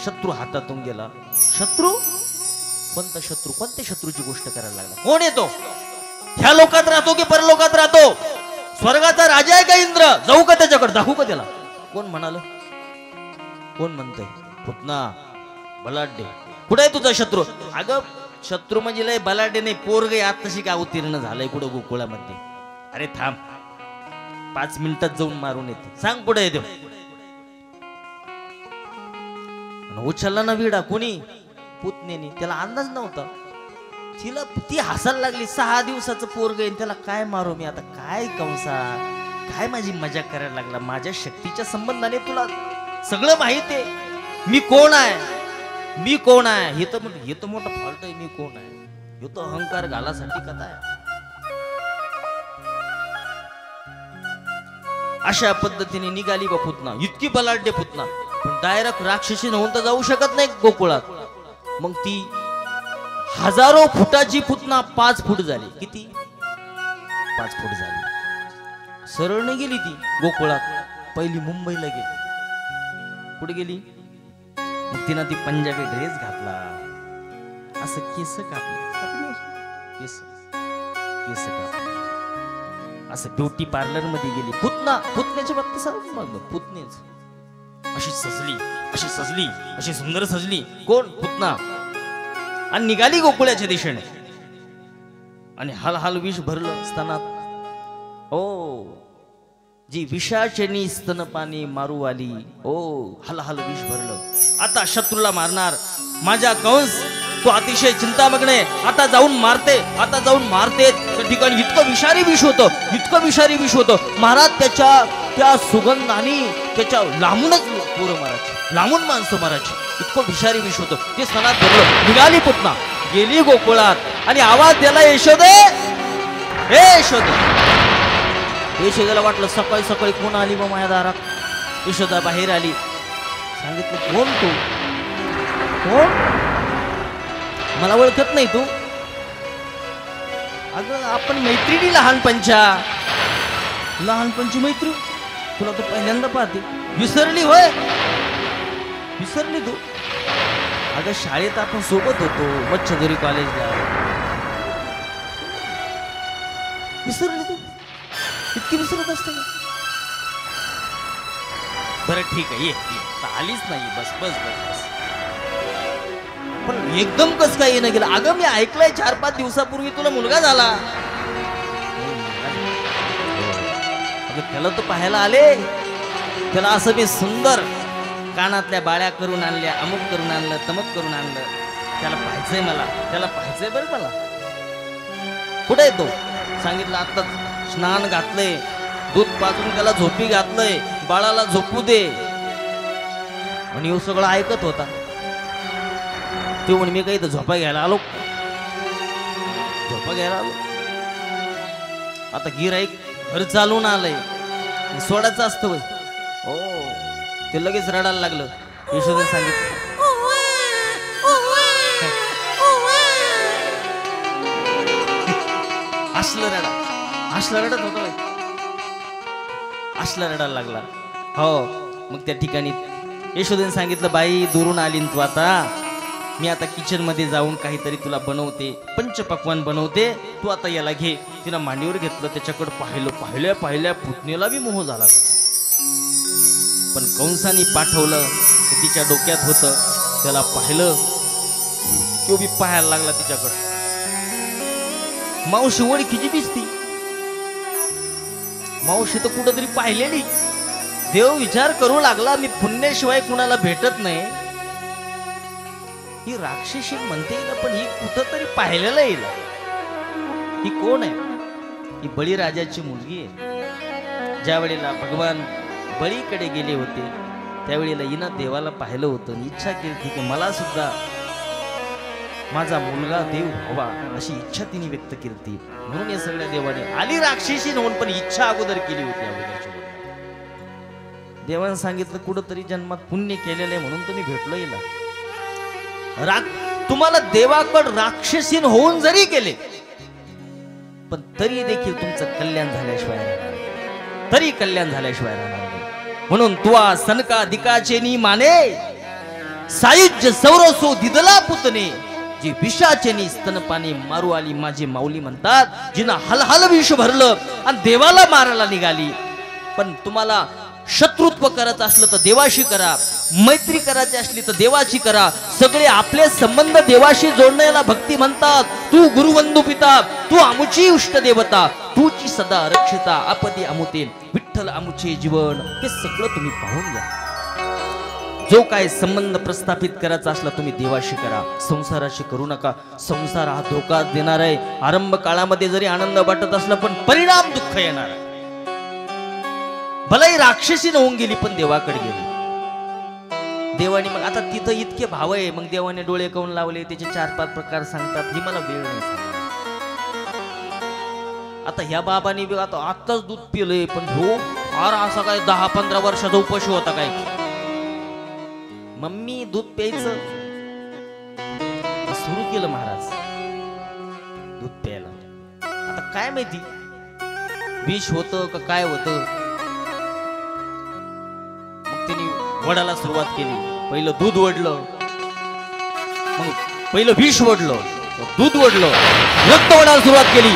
शत्रू हातातून गेला. शत्रू? कोणता शत्रू? कोणत्या शत्रूची गोष्ट करायला लागला? कोण येतो? ह्या लोकात राहतो की परलोकात राहतो? स्वर्गाचा राजा आहे का इंद्र? जाऊ का त्याच्याकडे? दाखवू का त्याला? कोण म्हणाल? कोण म्हणतंय? पुतना बलाढ्य. कुठे आहे तुझा शत्रू? अगं शत्रू म्हणजे लय बलाढ्य नाही, पोरग आत तशी काय उत्तीर्ण झालंय कुठं गोकुळामध्ये. अरे थांब, 5 मिनिटात जाऊन मारून येते. सांग पुढे येतो. उचलला ना विडा कोणी? पुतनेनी. त्याला अंदाज नव्हता. तिला ती हसायला लागली. 6 दिवसाचं पोरग आहे, त्याला काय मारू मी आता? काय कंसा, काय माझी मजा करायला लागला? माझ्या शक्तीच्या संबंधाने तुला सगळं माहित आहे. मी कोण आहे, मी कोण आहे? हे तर मोठा फॉल्ट आहे. मी कोण आहे? हे तो अहंकार घालासाठी कथा आहे. अशा पद्धतीने निघाली बा पुतना. इतकी बलाढ्य पुतना, पण डायरेक्ट राक्षसी होऊन तर जाऊ शकत नाही गोकुळात. मग ती 1000 फुटाची पुतना 5 फूट झाली. किती? 5 फूट झाली. सरळ नाही गेली ती गोकुळात, पहिली मुंबईला गेली. कुठे गेली? मग तिनं ती पंजाबी ड्रेस घातला, असं केस कापले, केस कापले, असं ब्युटी पार्लर मध्ये गेली. पुतण्याच्या बाबतीत सांग, पुतणेच अशी सजली, अशी सजली, अशी सुंदर सजली. कोण? पुतना. आणि निघाली गोकुळाच्या दिशेने. आणि हाल विष भरलं स्तनात. ओ जी विषाचनी स्तनपाणी मारू आली. ओ हाल विष भरलं. आता शत्रूला मारणार. माझा कंस तो अतिशय चिंतामग्न आहे. आता जाऊन मारते, आता जाऊन मारते. त्या ठिकाणी इतकं विषारी विष होतं, इतकं विषारी विष होतं. महाराज त्या सुगंधाने त्याच्या लांबूनच पोरं मारायची, लांबून माणसं मारायची. इतकं विषारी विष होतं. ते स्तनात भरलं. निघाली पुतना, गेली गोकुळात. आणि आवाज द्याला यशोदे, हे यशोदे. यशोदेला वाटलं सकाळी सकाळी कोण आली मग माझ्या दारात. यशोदा बाहेर आली. सांगितलं कोण तू? कोण? मला ओळखत नाही तू? अगं आपण मैत्रिणी लहानपणची मैत्री. तुला तर पहिल्यांदा पाहते. विसरली होय? विसरली तू? अगं शाळेत आपण सोबत होतो, मच्छदरी कॉलेजला. विसरली तू? इतकी विसरत असते का? बरं ठीक आहे, ये. आलीच नाही. बस बस बस बस. पण एकदम कस काय येणं गेलं? अगं मी ऐकलंय 4-5 दिवसापूर्वी तुला मुलगा झाला. अगं त्याला तर पाहायला आले. त्याला असं मी सुंदर कानातल्या बाळ्या करून आणल्या, अमुक करून आणलं, तमक करून आणलं. त्याला पाहायचंय मला, त्याला पाहायचंय बरं मला. कुठे येतो? सांगितलं आत्ताच स्नान घातलंय, दूध पाजून त्याला झोपी घातलंय, बाळाला झोपू दे. आणि हे सगळं ऐकत होता. ते म्हणे मी काही तर झोपा घ्यायला आलो. आता गिऱ्हाईक घर चालून आलंय, सोडायचं असतं वय. हो, ते लगेच रडायला लागलं. यशोदेने सांगितलं असलं रडत होतं. असलं रडायला लागला. हो, मग त्या ठिकाणी यशोदेने सांगितलं बाई दुरून आली तू, आता मी आता किचन मध्ये जाऊन काहीतरी तुला बनवते, पंचपक्वान बनवते. तू आता याला घे. तिला मांडीवर घेतलं, त्याच्याकडे पाहिल्या पुतणीला बी मोह झाला. पण कंसाने पाठवलं, तिच्या डोक्यात होतं. त्याला पाहिलं तो बी पाहायला लागला तिच्याकडे. मावशी ओळखीची दिसती. मावशी तर कुठंतरी पाहिलेली. देव विचार करू लागला, मी पुण्याशिवाय कुणाला भेटत नाही. ही राक्षसी म्हणते ना, पण ही कुठंतरी पाहिलेलं येईल. ही कोण आहे? ही बळीराजाची मुलगी आहे. ज्या वेळेला भगवान बळीकडे गेले होते त्यावेळेला हिनं देवाला पाहिलं होतं. इच्छा केली की मला सुद्धा माझा मुलगा देव व्हावा अशी इच्छा तिने व्यक्त केली. म्हणून या सगळ्या देवाने आली राक्षसी म्हणून, पण इच्छा अगोदर केली होती. अगोदरची देवाने सांगितलं कुठंतरी जन्मात पुण्य केलेलं आहे म्हणून तुम्ही भेटलो हिला. तुम्हाला देवाकड राक्षसीन होऊन जरी गेले पण तरी देखील तुमचं कल्याण झाल्याशिवाय राहणार नाही. तरी कल्याण झाल्याशिवाय राहणार नाही. म्हणून तुआ सनकादिकाचे नी माने सायुज्य सौरसो दिदला पुतने जी विषाचेनी स्तनपाणी मारू आली माझी माऊली म्हणतात. जिनं हलहल विष भरलं आणि देवाला मारायला निघाली. पण तुम्हाला शत्रुत्व करायचं असलं तर देवाशी करा, मैत्री करायची असली तर देवाची करा. सगळे आपले संबंध देवाशी जोडण्याला भक्ती म्हणतात. तू गुरुवंदू पिता, तू आमुची इष्ट देवता, तूची सदा रक्षिता, आपदी अमुते विठ्ठल आमुचे जीवन. हे सगळं तुम्ही पाहून घ्या. जो काय संबंध प्रस्थापित करायचा असला तुम्ही देवाशी करा, संसाराशी करू नका. संसार हा धोका देणार आहे. आरंभ काळामध्ये जरी आनंद वाटत असला पण परिणाम दुःख येणार आहे. भलाई राक्षसी होऊन गेली पण देवाकडे गेली. देवाने मग आता तिथं इतके भाव आहे, मग देवाने डोळे काऊन लावले त्याचे 4-5 प्रकार सांगतात. ही मला वेळ नाही सांगणार. आता ह्या बाबांनी आता आत्ताच दूध पिलंय, पण हो फार असा काय 10-15 वर्षाचा उपाशी होता काय. मम्मी दूध प्यायचं सुरू केलं महाराज, दूध प्यायला. आता काय माहिती विष होतं का काय होतं. मग त्यांनी वडाला सुरुवात केली. पहिलं दूध वडलं, मग पहिलं विष वडलं, दूध वडलं, रक्त वडायला सुरुवात केली.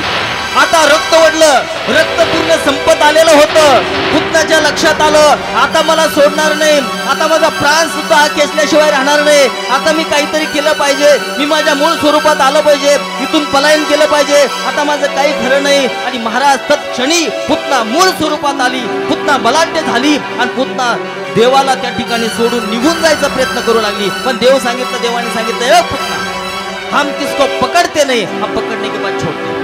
आता रक्त वडलं, रक्त पूर्ण संपत आलेलं होतं. पुतण्याच्या लक्षात आलं आता मला सोडणार नाही, आता माझा प्राण सुद्धा हा खेचल्याशिवाय राहणार नाही. आता मी काहीतरी केलं पाहिजे, मी माझ्या मूळ स्वरूपात आलं पाहिजे, इथून पलायन केलं पाहिजे. आता माझं काही खरं नाही. आणि महाराज तत्क्षणी पुतना मूळ स्वरूपात आली. पुतना बलाढ्य झाली आणि पुतना देवाला त्या ठिकाणी सोडून निघून जायचा प्रयत्न करू लागली. पण देव सांगितलं, देवाने सांगितलं पुतना हम किसको पकडते नाही, हम पकडने के बाद छोड़ते,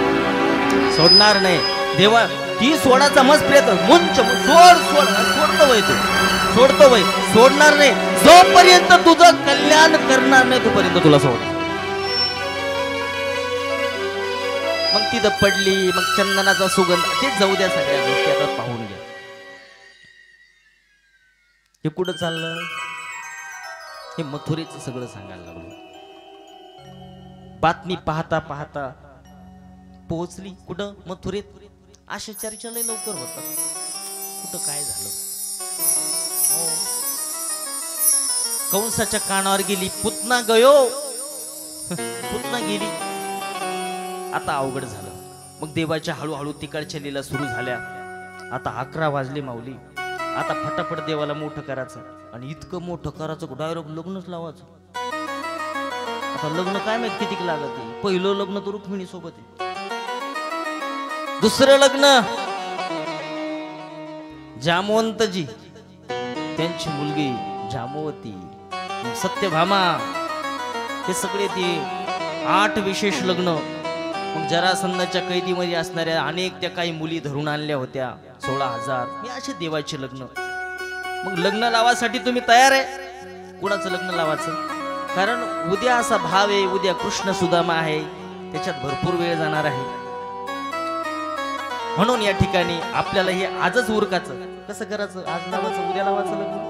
सोडणार नाही. देवा ती सोडाचा मस्त प्रयत्न मुंच सोडतो वय, तू सोडतो वय, सोडणार नाही. जोपर्यंत तुझं कल्याण करणार नाही तोपर्यंत तुला सोड. मग तिथं पडली. मग चंदनाचा सुगंध, ते जाऊ द्या, सगळ्या गोष्टी आता पाहून घ्या. हे कुठं चाललं, हे मथुरेचं सगळं सांगायला लागलो. बातमी पाहता पाहता पोहोचली कुठं, मथुरेत. अशा चर्चा लय लवकर होतात. कुठं काय झालं, कंसाच्या कानावर गेली, पुतना गयो, पुतना गेली. आता अवघड झालं. मग देवाच्या हळूहळू तिकडच्या लीला सुरू झाल्या. आता 11 वाजले माऊली. आता फटाफट देवाला मोठं करायचं. आणि इतकं मोठं करायचं डायरेक्ट लग्नच लावायचं. आता लग्न काय माहित किती लागत आहे. पहिलं लग्न तर रुक्मिणी सोबत आहे, दुसरं लग्न जामवंतजी त्यांची मुलगी जामवती, सत्यभामा, हे सगळे ते 8 विशेष लग्न. मग जरासंधाच्या कैदीमध्ये असणाऱ्या अनेक त्या काही मुली धरून आणल्या होत्या, 16,000. हे असे देवाचे लग्न. मग लग्न लावासाठी तुम्ही तयार आहे? कुणाचं लग्न लावायचं? कारण उद्या असा भाव आहे, उद्या कृष्ण सुदामा आहे, त्याच्यात भरपूर वेळ जाणार आहे. म्हणून या ठिकाणी आपल्याला हे आजच उरकाचं. कसं करायचं? आज लावायचं, उद्या लावायचं लग्न.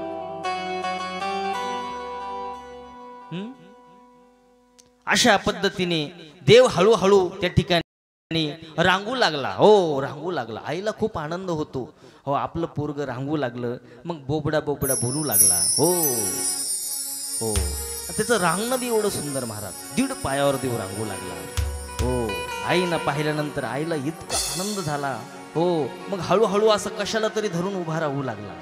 अशा पद्धतीने देव हळूहळू त्या ठिकाणी रांगू लागला. हो, रांगू लागला. आईला खूप आनंद होतो. हो, आपलं पोरग रांगू लागलं. मग बोबडा बोबडा बोलू लागला. हो हो, त्याचं रांगणं बी एवढं सुंदर महाराज. 1.5 पायावर देव रांगू लागला. हो, आईनं पाहिल्यानंतर आईला इतका आनंद झाला. हो, मग हळूहळू असं कशाला तरी धरून उभा राहू लागला.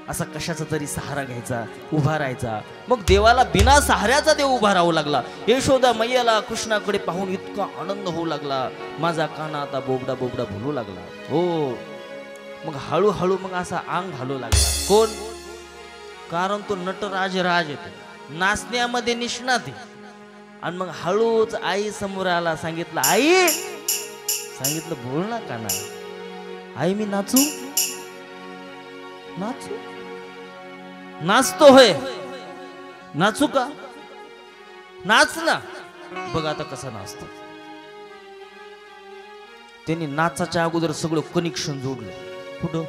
असा कशाचा तरी सहारा घ्यायचा, उभा राहायचा. मग देवाला बिना सहाऱ्याचा देव उभा राहू लागला. यशोदा मैयाला कृष्णाकडे पाहून इतका आनंद होऊ लागला, माझा काना आता बोबडा बोबडा बोलू लागला. हो, मग हळूहळू मग असा अंग घालू लागला. कोण? कारण तो नटराज राज येतो, नाचण्यामध्ये निष्णात आहे. आणि मग हळूच आई समोर आला, सांगितलं आई, सांगितलं बोल ना काना. आई मी नाचू? नाचू? नाचतो होय, नाचू का? नाच ना. बघ आता कसं नाचतो. त्यांनी नाचाच्या अगोदर सगळं कनेक्शन जोडलं. कुठं?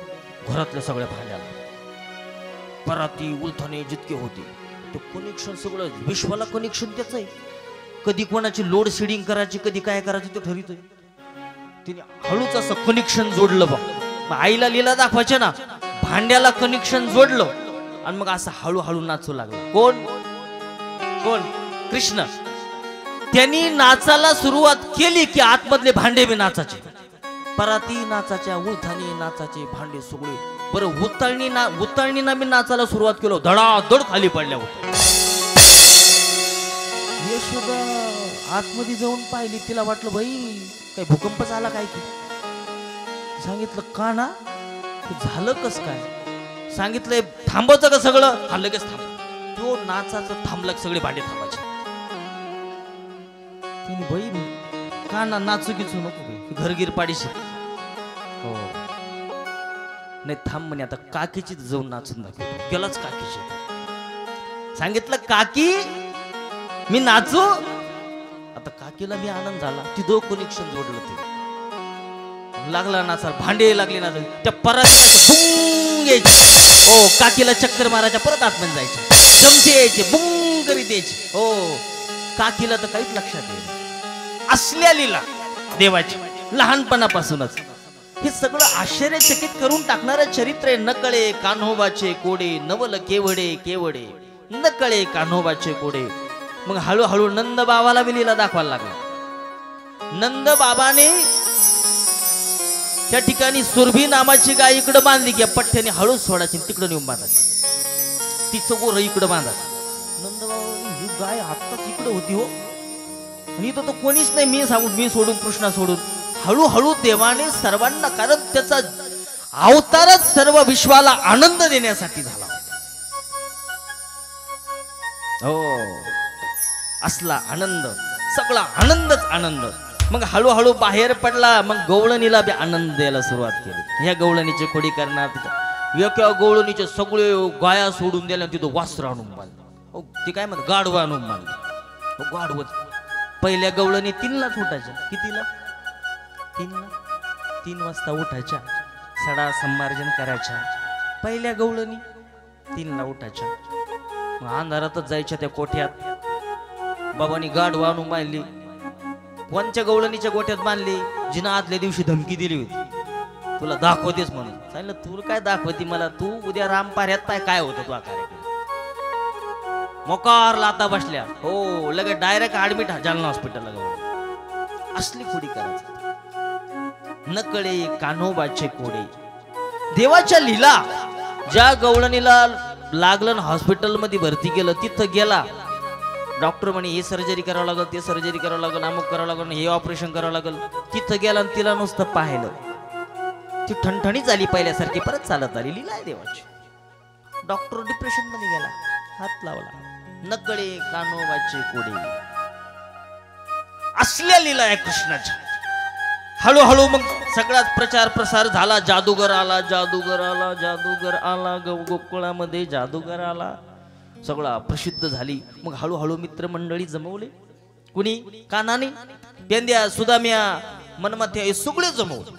घरातल्या सगळ्या भांड्याला, पराती उलथाने जितके होते ते कनेक्शन सगळं विश्वाला कनेक्शन त्याच आहे. कधी कोणाची लोड शेडिंग करायची, कधी काय करायचं ते ठरवतोय. तिने हळूच असं कनेक्शन जोडलं. बघ आईला लीला दाखवायचे ना, भांड्याला कनेक्शन जोडलं आणि मग असं हळूहळू नाचू लागला. कोण? कोण? कृष्ण. त्यांनी नाचाला सुरुवात केली की आतमधले भांडे बी नाचाचे, पराती नाचाच्या, उलथानी नाचाचे, भांडे सगळे. बरं उतळणीना मी नाचाला सुरुवात केलो, धडाधड खाली पडल्या होत्या. यशोदा आतमध्ये जाऊन पाहिली, तिला वाटलं बाई काही भूकंप झाला काय की. सांगितलं का ना, झालं कस काय? सांगितलंय थांबायचं का सगळं? हा लगेच थांब. तो नाचाचं थांबला, सगळे भांडे थांबायचे. तिने बाई का ना, नाचू गिचू नको, घरगीर पाडीशी. हो नाही थांब म्हणे, आता काकीची जाऊन नाचून दाखवतो. गेलाच काकीची. सांगितलं काकी मी नाचू? आता काकीला मी आनंद झाला, ती दो कनेक्शन जोडलं. ते लागला नाचाल, भांडे लागले नाचाल, त्या परत यायचे. हो, काकीला चक्कर मारायच्या, परत आतमध्ये जायचे, चमचे यायचे, बुंग करीत द्यायचे. हो, काकीला तर काहीच लक्षात येईल. असल्या लीला देवाची लहानपणापासूनच. हे सगळं आश्चर्यचकित करून टाकणारं चरित्र आहे. नकळे कान्होबाचे कोडे, नवल केवडे केवडे, नकळे कान्होबाचे कोडे. मग हळूहळू नंद बाबाला बी लीला दाखवायला लागला. नंद बाबाने त्या ठिकाणी सुरभी नामाची गाय इकडं बांधली की पठ्ठ्याने हळूच सोडायची, तिकडं नेऊन बांधायची. तिचं गोर इकडं बांधायचं. नंद बाबा ही गाय आत्ताच इकडं होती हो, आणि तो कोणीच नाही, मी सोडून, कृष्णा सोडून. हळूहळू देवाने सर्वांना, कारण त्याचा अवतारच सर्व विश्वाला आनंद देण्यासाठी झाला. हो, असला आनंद, सगळा आनंदच आनंद. मग हळूहळू बाहेर पडला. मग गवळणीला बी आनंद द्यायला सुरुवात केली. ह्या गवळणीची खोडी करणार, एका गवळणीचे सगळे गाया सोडून दिल्या, तिथं वासर आणून बांधलं. ते काय म्हणत, गाढवा आणून बांधलं. गाढवच. पहिल्या गवळणी 3लाच उठायच्या. कितीला? 3 वाजता उठायच्या, सडा संमार्जन करायच्या. पहिल्या गवळणी 3ला उठायच्या. मग अंधारातच जायच्या त्या कोठ्यात. बाबांनी गाढवा आणून बांधली. कोणच्या गवळणीच्या गोठ्यात बांधली? जिना आदल्या दिवशी धमकी दिली होती, तुला दाखवतेच म्हणून. सांगितलं तुला काय दाखवती मला, तू उद्या रामपाऱ्यात पाय काय होतं तुला कार्यक्रम. मोकार लाता बसल्या. हो, लगेच डायरेक्ट ऍडमिट जालना हॉस्पिटलला गवळणी. असली खोडी करायची. नकळे कान्होबाचे कोडे. देवाच्या लीला. ज्या गवळणीला लागलं हॉस्पिटलमध्ये भरती केलं, तिथं गेला, डॉक्टर म्हणे हे सर्जरी करावं लागल, ते सर्जरी करावं लागल, अमुक करावं लागल, हे ऑपरेशन करावं लागल. तिथं गेला आणि तिला नुसतं पाहिलं, ती ठणठणी झाली पहिल्यासारखी, परत चालत आली. लीला आहे देवाची. डॉक्टर डिप्रेशन मध्ये गेला, हात लावला. नकळे कान्होबाचे कोडे. असल्या लीला आहे कृष्णाच्या. हळूहळू मग सगळ्यात प्रचार प्रसार झाला. जादूगर आला, जादूगर आला, जादूगर आला, गोकुळामध्ये जादूगर आला. सगळा प्रसिद्ध झाली. मग हळूहळू मित्रमंडळी जमवले. कुणी? कानाने, पेंद्या, सुदाम्या, मनमथ्या, हे सगळे जमवले.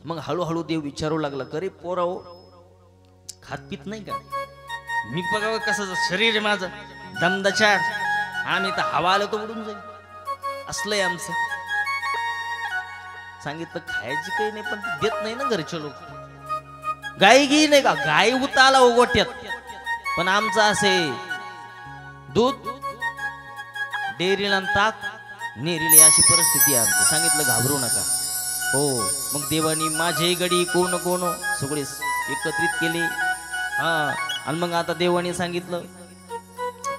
मग हळूहळू देव विचारू लागला, करे पोराओ खात पित नाही का? मी बघावं कसं शरीर आहे माझं, दमदचार, आम्ही तर हवा आलं तर उडून जाईल, असलंय आमचं. सांगितलं खायची काही नाही, पण देत नाही ना घरचे लोक. गाई घी नाही का? गाई उताला गोट्यात, पण आमचं असे दूध डेअरीला ताक नेरीले, अशी परिस्थिती आहे आमची. सांगितलं घाबरू नका. हो, मग देवानी माझे गडी कोण कोण सगळे एकत्रित केले. हा आणि मग आता देवाने सांगितलं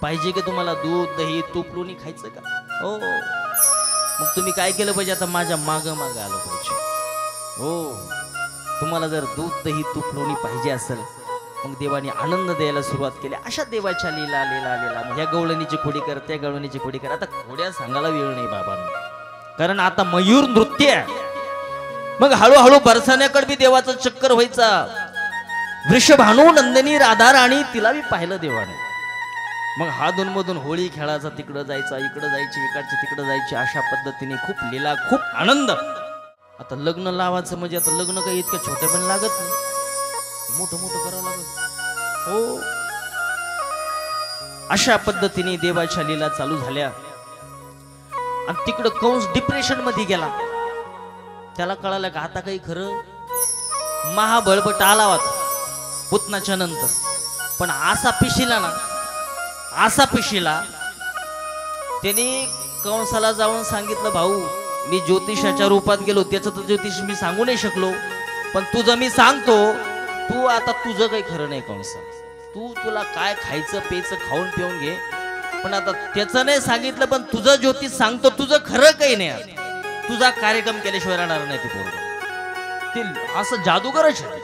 पाहिजे की तुम्हाला दूध दही तूप लोणी खायचं का? हो मग तुम्ही काय केलं पाहिजे आता माझ्या माग माग आलं पाहिजे. हो तुम्हाला जर दूध दही तूप लोणी पाहिजे असेल मग देवाने आनंद द्यायला सुरुवात केली. अशा देवाच्या लीला लीला लीला ह्या गवळणीची खोडी कर त्या गवळणीची खोडी कर. आता खोड्या सांगायला वेळ नाही बाबांना, कारण आता मयूर नृत्य आहे. मग हळूहळू बरसाण्याकडे बी देवाचा चक्कर व्हायचा. वृषभानू नंदिनी राधा राणी तिला बी पाहिलं देवाने. मग हा मधून होळी खेळायचा, तिकडं जायचा इकडं जायची इकडची तिकडं जायची. अशा पद्धतीने खूप लीला खूप आनंद. आता लग्न लावायचं म्हणजे आता लग्न काही इतक्या छोट्या पण लागत नाही, मोठं मोठं करावं लागत. हो अशा पद्धतीने देवाच्या लीला चालू झाल्या. आणि तिकडं कंस डिप्रेशन मध्ये गेला. त्याला कळालं का आता काही खरं महाबळबट आला होता पुतनाच्या नंतर, पण असा पिशीला ना असा पिशीला त्याने कंसाला जाऊन सांगितलं भाऊ मी ज्योतिषाच्या रूपात गेलो, त्याचं तर ज्योतिष मी सांगू नाही शकलो, पण तुझं मी सांगतो. तू आता तुझं काही खरं नाही कंसा, तुला काय खायचं प्यायचं खाऊन पिऊन घे, पण आता त्याचं नाही सांगितलं पण तुझं ज्योतिष सांगतो. तुझं खरं काही नाही, तुझा कार्यक्रम केल्याशिवाय राहणार नाही. ते पोरगं ते असं जादूगरच आहे.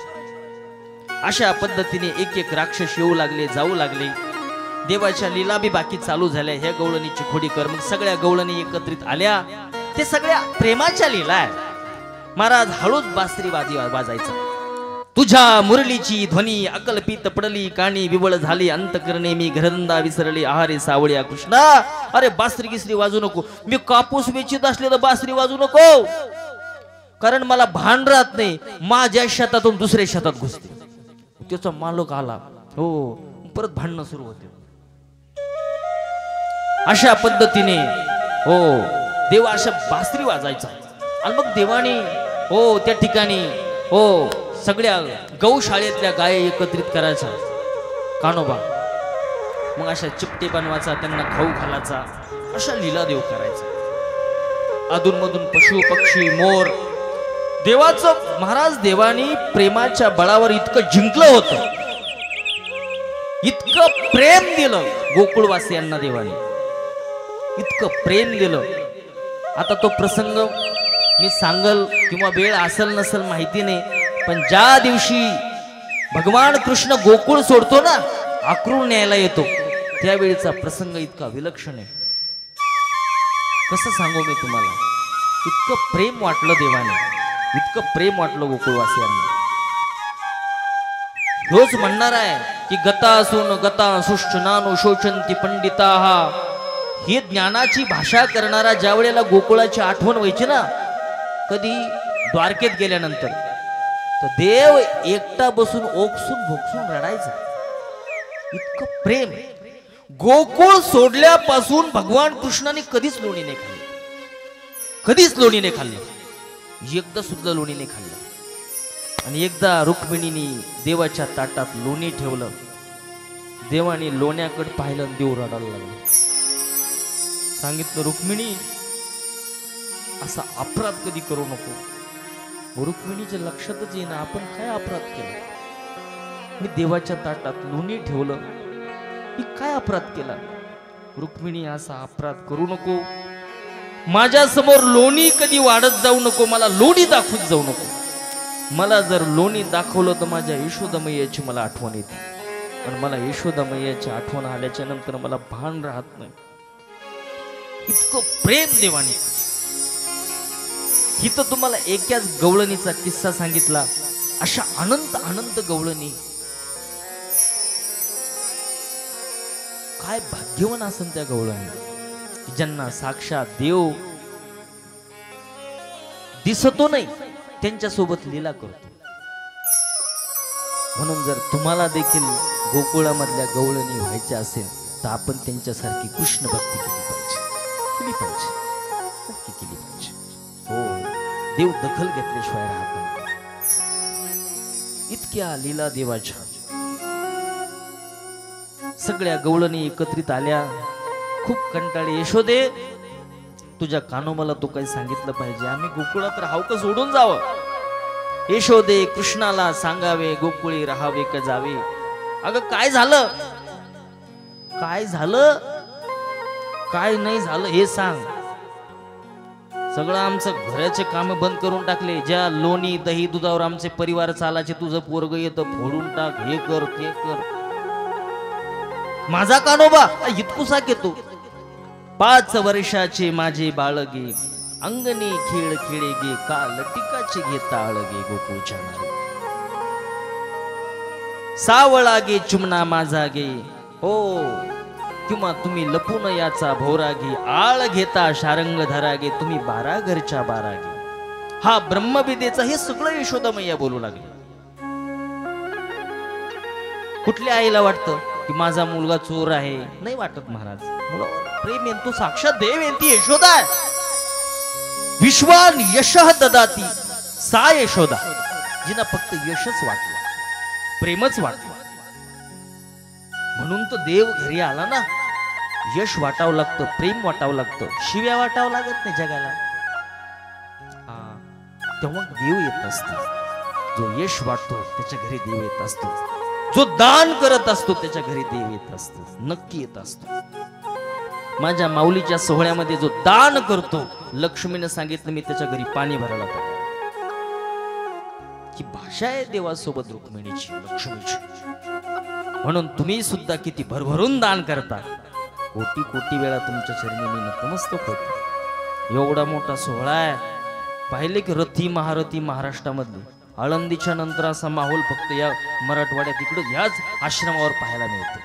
अशा पद्धतीने एक एक राक्षस येऊ लागले जाऊ लागले. देवाच्या लीला बी बाकी चालू झाल्या. ह्या गवळणीची खोडी कर. मग सगळ्या गवळणी एकत्रित आल्या. ते सगळ्या प्रेमाच्या लीला आहे. महाराज हळूच बासरी वाजायचा. तुझ्या मुरलीची ध्वनी अकल्पित पडली काणी विवळ झाली अंतकरणे मी घरंदा विसरली आहारे सावळ्या कृष्णा. अरे बासरी गिसरी वाजू नको. मी कापूस वेचित असले तर बासरी वाजू नको, कारण मला भान राहत नाही. माझ्या शेतातून दुसऱ्या शेतात घुसते. त्याचा मालक आला हो परत भांडणं सुरू होते. अशा पद्धतीने हो देवा अशा बासरी वाजायचा. आणि मग देवाने हो त्या ठिकाणी हो सगळ्या गौशाळेतल्या गाय एकत्रित करायचा कानोबा. मग अशा चिपटे बनवायचा, त्यांना खाऊ घालायचा. अशा लीला देव करायचा. अधूनमधून पशु पक्षी मोर. देवाचं महाराज देवानी प्रेमाच्या बळावर इतकं जिंकलं होतं, इतकं प्रेम दिलं गोकुळवासियांना देवाने, इतकं प्रेम दिलं. आता तो प्रसंग मी सांगल किंवा वेळ असेल नसेल माहिती नाही, पण ज्या दिवशी भगवान कृष्ण गोकुळ सोडतो ना, आक्रोळ न्यायला येतो, त्यावेळीचा प्रसंग इतका विलक्षण आहे. कसं सांगू मी तुम्हाला. इतकं प्रेम वाटलं देवाने, इतकं प्रेम वाटलं गोकुळवासियांना. रोज म्हणणार आहे की गता असून गता सुष्ट नानो शोचंती पंडिताः. ही ज्ञानाची भाषा करणारा ज्या वेळेला गोकुळाची आठवण व्हायची ना, कधी द्वारकेत गेल्यानंतर, तर देव एकटा बसून ओकसून भोगसून रडायचा. इतकं प्रेम. गोकुळ सोडल्यापासून भगवान कृष्णाने कधीच लोणी नाही खाल्ली, कधीच लोणी नाही खाल्लं, एकदा सुद्धा लोणी नाही खाल्लं. आणि एकदा रुक्मिणीने देवाच्या ताटात लोणी ठेवलं. देवाने लोण्याकडे पाहिलं आणि देव रडायला लागला. सांगितलं रुक्मिणी असा अपराध कधी करू नको. रुक्मिणीच्या लक्षातच येईना आपण काय अपराध केला. मी देवाच्या ताटात लोणी ठेवलं, मी काय अपराध केला. रुक्मिणी असा अपराध करू नको. माझ्या समोर लोणी कधी वाढत जाऊ नको, मला लोणी दाखवत जाऊ नको. मला जर लोणी दाखवलं तर माझ्या यशोदामय्याची मला आठवण येते, आणि मला यशोदामय्याची आठवण आल्याच्या नंतर मला भान राहत नाही. इतकं प्रेम देवाने. ही तर तुम्हाला एकाच गवळणीचा किस्सा सांगितला. अशा अनंत अनंत गवळणी. काय भाग्यवान असन त्या गवळणी ज्यांना साक्षात देव दिसतो नाही, त्यांच्या सोबत लीला करतो. म्हणून जर तुम्हाला देखील गोकुळामधल्या गवळणी व्हायचे असेल तर आपण त्यांच्यासारखी कृष्ण भक्ती केली पाहिजे, केली पाहिजे, नक्की केली पाहिजे. हो देव दखल घेतल्याशिवाय राहत नाही. इतक्या लीला देवाच्या. सगळ्या गवळणी एकत्रित आल्या. खूप कंटाळे. यशोदे तुझ्या कानोबाला तू काही सांगितलं पाहिजे, आम्ही गोकुळात राहाव का सोडून जावं. यशोदे कृष्णाला सांगावे गोकुळी राहावे का जावे. अगं काय झालं, काय झालं, काय नाही झालं हे सांग. सगळं आमचं घराचे काम बंद करून टाकले. ज्या लोणी दही दुधावर आमचे परिवार चालायचे, तुझं पोरग येतं फोडून टाक, हे कर ते कर. माझा कानोबा इतकुसा घेतो. 5 वर्षाचे माझे बाळगे, अंगणी खेळ खेळे गे, काल टिकाचे घे ताळगे गोकुळच्या नारी. सावळा गे चुमना माझा गे, हो किंवा तुम्ही लपून याचा भोरा घे. आळ घेता शारंग धरा गे, तुम्ही 12 घरच्या 12 गे. हा ब्रह्मविदेचा हे सगळं यशोदामय्या बोलू लागले. कुठल्या आईला वाटतं की माझा मुलगा चोर आहे? नाही वाटत महाराज. मुलावर प्रेम येतो, साक्षात देव येते यशोदा आहे. विश्वान यशः ददाती सा यशोदा, जिना फक्त यशच वाटलं, प्रेमच वाटलं. म्हणून तो देव घरी आला ना. यश वाटावं लागतं, प्रेम वाटावं लागतं, शिव्या वाटावं लागत नाही जगाला. तेव्हा देव येत असतो. जो यश वाटतो त्याच्या घरी देव येत असतो. जो दान करत असतो त्याच्या घरी देव येत असतो, नक्की येत असतो. माझ्या माऊलीच्या सोहळ्यामध्ये जो दान करतो, लक्ष्मीने सांगितलं मी त्याच्या घरी पाणी भरायला पाहिजे. ही भाषा आहे देवासोबत रुक्मिणीची, लक्ष्मीची. म्हणून तुम्ही सुद्धा किती भरभरून दान करता. कोटी कोटी वेळा तुमच्या चरणी मी नतमस्तक होतो. एवढा मोठा सोहळा आहे. पाहिले की रथी महारथी महाराष्ट्रामधले. आळंदीच्या नंतर असा माहोल फक्त या मराठवाड्यात इकडे ह्याच आश्रमावर पाहायला मिळतो.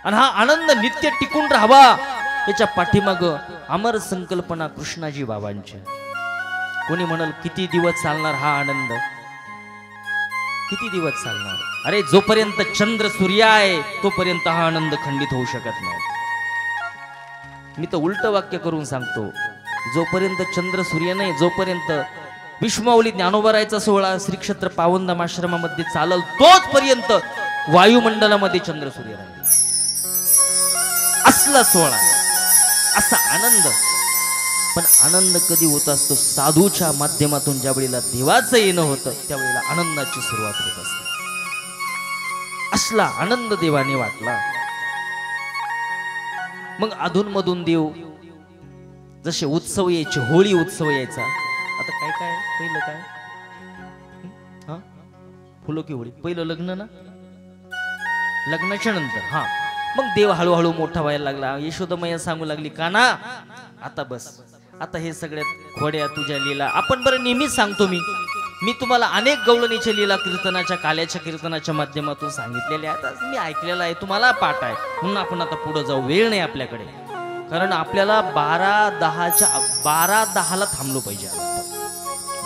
आणि हा आनंद नित्य टिकून राहावा याच्या पाठीमाग अमर संकल्पना कृष्णाजी बाबांची. कोणी म्हणाल किती दिवस चालणार हा आनंद, किती दिवस चालणार? अरे जोपर्यंत चंद्र सूर्य आहे तोपर्यंत हा आनंद खंडित होऊ शकत नाही. मी तर उलट वाक्य करून सांगतो, जोपर्यंत चंद्र सूर्य नाही, जोपर्यंत विश्वमाऊली ज्ञानोबरायचा सोहळा श्री क्षेत्र पावनधाम आश्रमामध्ये चालल, तोचपर्यंत वायुमंडलामध्ये चंद्र सूर्य राहील. असला सोहळा, असा आनंद. पण आनंद कधी होत असतो? साधूच्या माध्यमातून ज्या वेळेला देवाचं येणं होतं त्यावेळेला आनंदाची सुरुवात होत असते. असला आनंद देवाने वाटला. मग अधूनमधून देव जसे उत्सव यायचे, होळी उत्सव यायचा. आता काय काय पहिलं काय, हा फुलो की होळी, पहिलं लग्न ना, लग्नाच्या नंतर हा मग देव हळूहळू मोठा व्हायला लागला. यशोदामय्या सांगू लागली, काना आता बस, आता हे सगळ्यात खोड्या तुझ्या लीला आपण बरं नेहमीच सांगतो. मी तुम्हाला अनेक गवळणीच्या लीला कीर्तनाच्या, काल्याच्या कीर्तनाच्या माध्यमातून सांगितलेल्या आहेत, मी ऐकलेला आहे, तुम्हाला पाठ आहे. म्हणून आपण आता पुढे जाऊ. वेळ नाही आपल्याकडे, कारण आपल्याला 12:10ला थांबलो पाहिजे.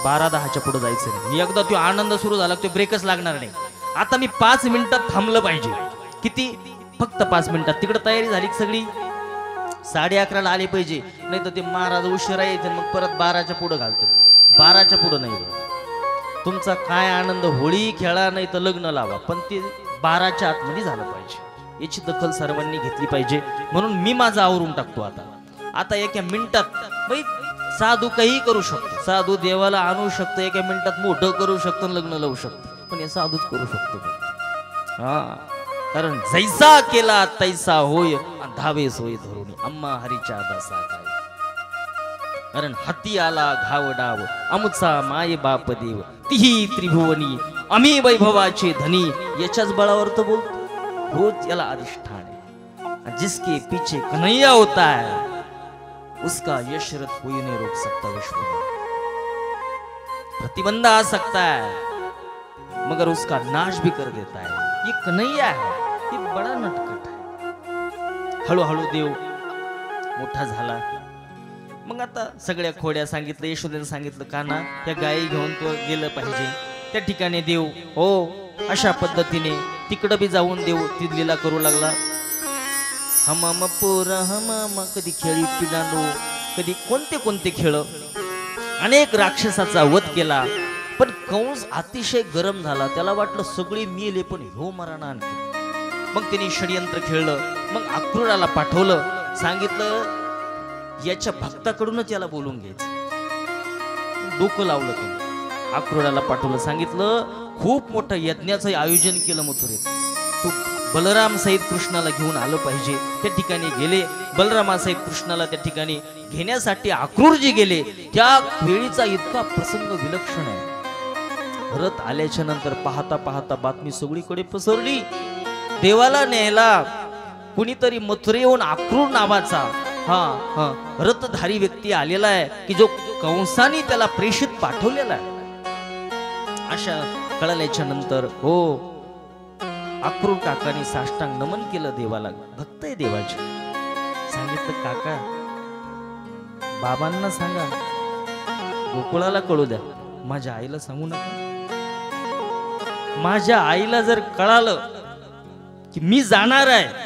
12:10च्या पुढे जायचं नाही. एकदा तो आनंद सुरू झाला तो ब्रेकच लागणार नाही. आता मी 5 मिनिटात थांबलं पाहिजे. किती? फक्त 5 मिनिटात. तिकडे तयारी झाली सगळी, 11:30ला आली पाहिजे. नाही तर ते महाराज उशिरा येते, मग परत 12च्या पुढे घालतात. 12च्या पुढे नाही. तुमचा काय आनंद, होळी खेळा नाही तर लग्न लावा, पण ते 12च्या आतमध्ये झालं पाहिजे. याची दखल सर्वांनी घेतली पाहिजे. म्हणून मी माझं आवरून टाकतो. आता एका मिनिटात साधू काही करू शकतो, साधू देवाला आणू शकतो, एका मिनिटात मोठं करू शकतो, लग्न लावू शकतो, पण हे साधूच करू शकतो. हा, कारण जैसा केला तैसा होय, धावे सोय धरून अम्मा हरीच्या दासा काय. कारण हाती आला घाव डाव, अमुचा माय बाप देव, तिही त्रिभुवनी आम्ही वैभवाचे धनी. याच्याच बळावर तो बोलतो. रोज याला अधिष्ठान है. जिसके पीछे कन्हैया होता है उसका यशरथ कोई नहीं रोक सकता. विश्व में प्रतिबंध आ सकता है मगर उसका नाश भी कर देता है. ये कन्हैया है, ये बड़ा नटखट है. हळूहळू देव मोठा झाला. मग आता सगळ्या खोड्या सांगितलं, यशोदेने सांगितलं, काना त्या गायी घेऊन तो गेलं पाहिजे त्या ठिकाणी. देव हो अशा पद्धतीने तिकडं बी जाऊन देव ती लीला करू लागला. हमाम पोर हमाम, कधी खेळी पिडानो, कधी कोणते कोणते खेळ. अनेक राक्षसाचा वध केला. पण कंस अतिशय गरम झाला. त्याला वाटलं सगळी मेले पण ह्यो मराना आणखी. मग त्यांनी षडयंत्र खेळलं. मग अक्रूराला पाठवलं. सांगितलं याच्या भक्ताकडूनच याला बोलून घ्यायचं. डोकं लावलं त्यांनी. अक्रूराला पाठवलं. सांगितलं खूप मोठं यज्ञाचं आयोजन केलं मथुरेत. तू बलराम सहित कृष्णाला घेऊन आलं पाहिजे. त्या ठिकाणी गेले. बलरामासहित कृष्णाला त्या ठिकाणी घेण्यासाठी आक्रूरजी गेले. त्या वेळीचा इतका प्रसंग विलक्षण आहे. रथ आल्याच्या नंतर पाहता पाहता बातमी सगळीकडे पसरली. देवाला न्यायला कुणीतरी मथुरेहून आक्रूर नावाचा रथधारी व्यक्ती आलेला आहे की जो कंसाने त्याला प्रेषित पाठवलेला आहे. अशा कळल्याच्या नंतर हो आक्रूर काकाने साष्टांग नमन केलं देवाला. भक्त आहे देवाचे. सांगितलं काका बाबांना सांगा गोकुळाला कळू द्या, माझ्या आईला सांगू नका. माझ्या आईला जर कळालं की मी जाणार आहे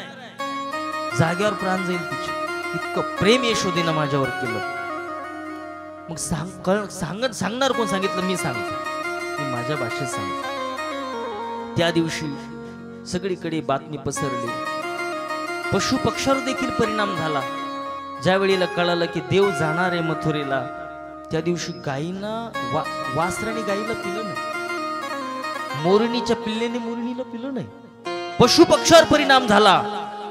जाग्यावर प्राण जाईल तिचे. इतकं प्रेम यशोदेनं माझ्यावर केलं. मग सांगणार कोण? सांगितलं मी सांगतो, मी माझ्या भाषेत सांगतो. त्या दिवशी सगळीकडे बातमी पसरली. पशु पक्ष्यावर देखील परिणाम झाला. ज्या वेळेला कळालं की देव जाणार आहे मथुरेला, त्या दिवशी गायीनं वासराने गायीला पिलं नाही, मोरणीच्या पिल्लेने मोरणीला पिलं नाही. पशु पक्ष्यावर परिणाम झाला,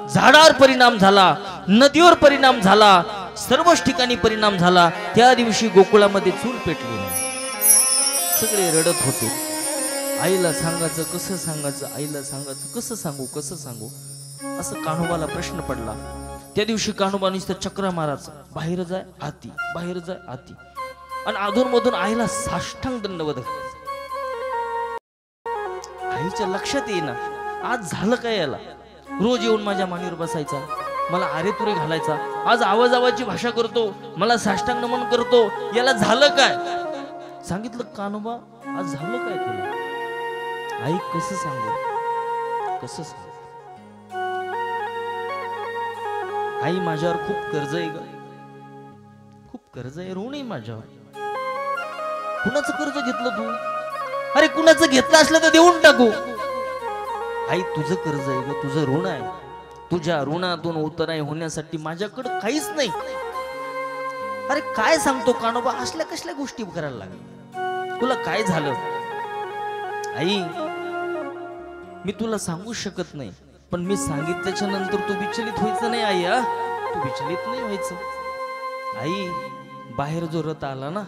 झाडावर परिणाम झाला, नदीवर परिणाम झाला, सर्वच ठिकाणी परिणाम झाला. त्या दिवशी गोकुळामध्ये चूल पेटली नाही. सगळे रडत होते. आईला सांगायचं कसं सांगायचं, आईला सांगायचं कसं सांगू, कसं सांगू, असं कान्होबाला प्रश्न पडला. त्या दिवशी कान्होबा नुसतं चक्रा मारायचं, बाहेर जाय आती, बाहेर जाय आती, आणि अधूनमधून आईला साष्टांग दंडवत. आईच्या लक्षात येईना आज झालं काय याला. रोज येऊन माझ्या मांडीवर बसायचा, मला आरेतुरे घालायचा, आज आवाजावाची भाषा करतो, मला साष्टांग नमन करतो, याला झालं काय. सांगितलं कान्होबा आज झालं काय तुला. आई कसं सांगू, कसं सांगू. आई माझ्यावर खूप कर्ज आहे ग, खूप कर्ज आहे, ऋण आहे माझ्यावर. कुणाचं कर्ज घेतलं तू. अरे कुणाचं घेतलं असलं तर देऊन टाकू. आई तुझं कर्ज आहे ग, तुझं ऋण आहे. तुझ्या ऋणातून उतराई होण्यासाठी माझ्याकडे काहीच नाही. अरे काय सांगतो कान्होबा, असल्या कसल्या गोष्टी करायला लागल्या. तुला काय झालं. आई मी तुला सांगू शकत नाही, पण मी सांगितल्याच्या नंतर तू विचलित व्हायचं नाही. आई तू विचलित नाही व्हायचं. आई बाहेर जो रथ आला ना,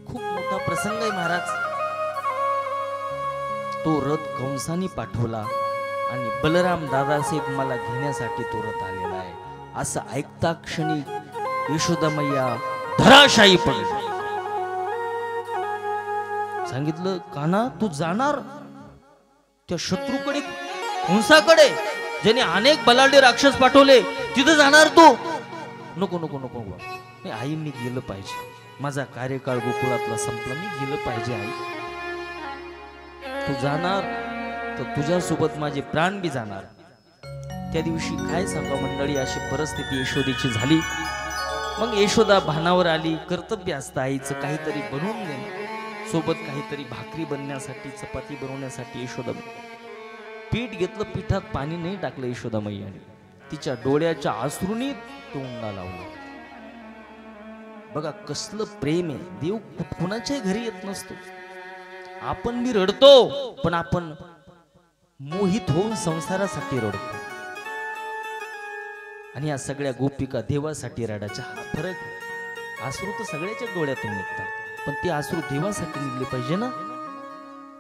खूप मोठा प्रसंग आहे महाराज. तो रथ कंसाने पाठवला आणि बलराम दादासाहेब मला घेण्यासाठी तो रथ आलेला आहे. असं ऐकता क्षणी यशोदा मैया धराशायी पडली. सांगितलं कान्हा तू जाणार त्या शत्रूकडे, कंसाकडे, ज्याने अनेक बलाढ्य राक्षस पाठवले, तिथं जाणार तू. नको नको नको नाही आई, मी गेलं पाहिजे. माझा कार्यकाळ गोकुळातला संपला, मी गेलं पाहिजे. आई तू जाणार तर तुझ्यासोबत माझे प्राण बी जाणार. त्या दिवशी काय सांगा मंडळी, अशी परिस्थिती यशोदेची झाली. मग यशोदा भानावर आली. कर्तव्य असतं आईचं काहीतरी बनवून देणं. सोबत काहीतरी भाकरी बनण्यासाठी, चपाती बनवण्यासाठी यशोदा पीठ घेतलं. पिठात पाणी नाही टाकलं यशोदा मैयाने. तिच्या डोळ्याच्या आसरूनी तोंडा लावलं. बघा कसलं प्रेम आहे. देव कुणाच्याही घरी येत नसतो. आपण मी रडतो, पण आपण मोहित होऊन संसारासाठी रडतो. आणि या सगळ्या गोपिका देवासाठी रडायच्या. हा फरक आहे. आसरू तर सगळ्याच्या डोळ्यातून निघतात, पण ते आसरू देवासाठी निघले पाहिजे ना,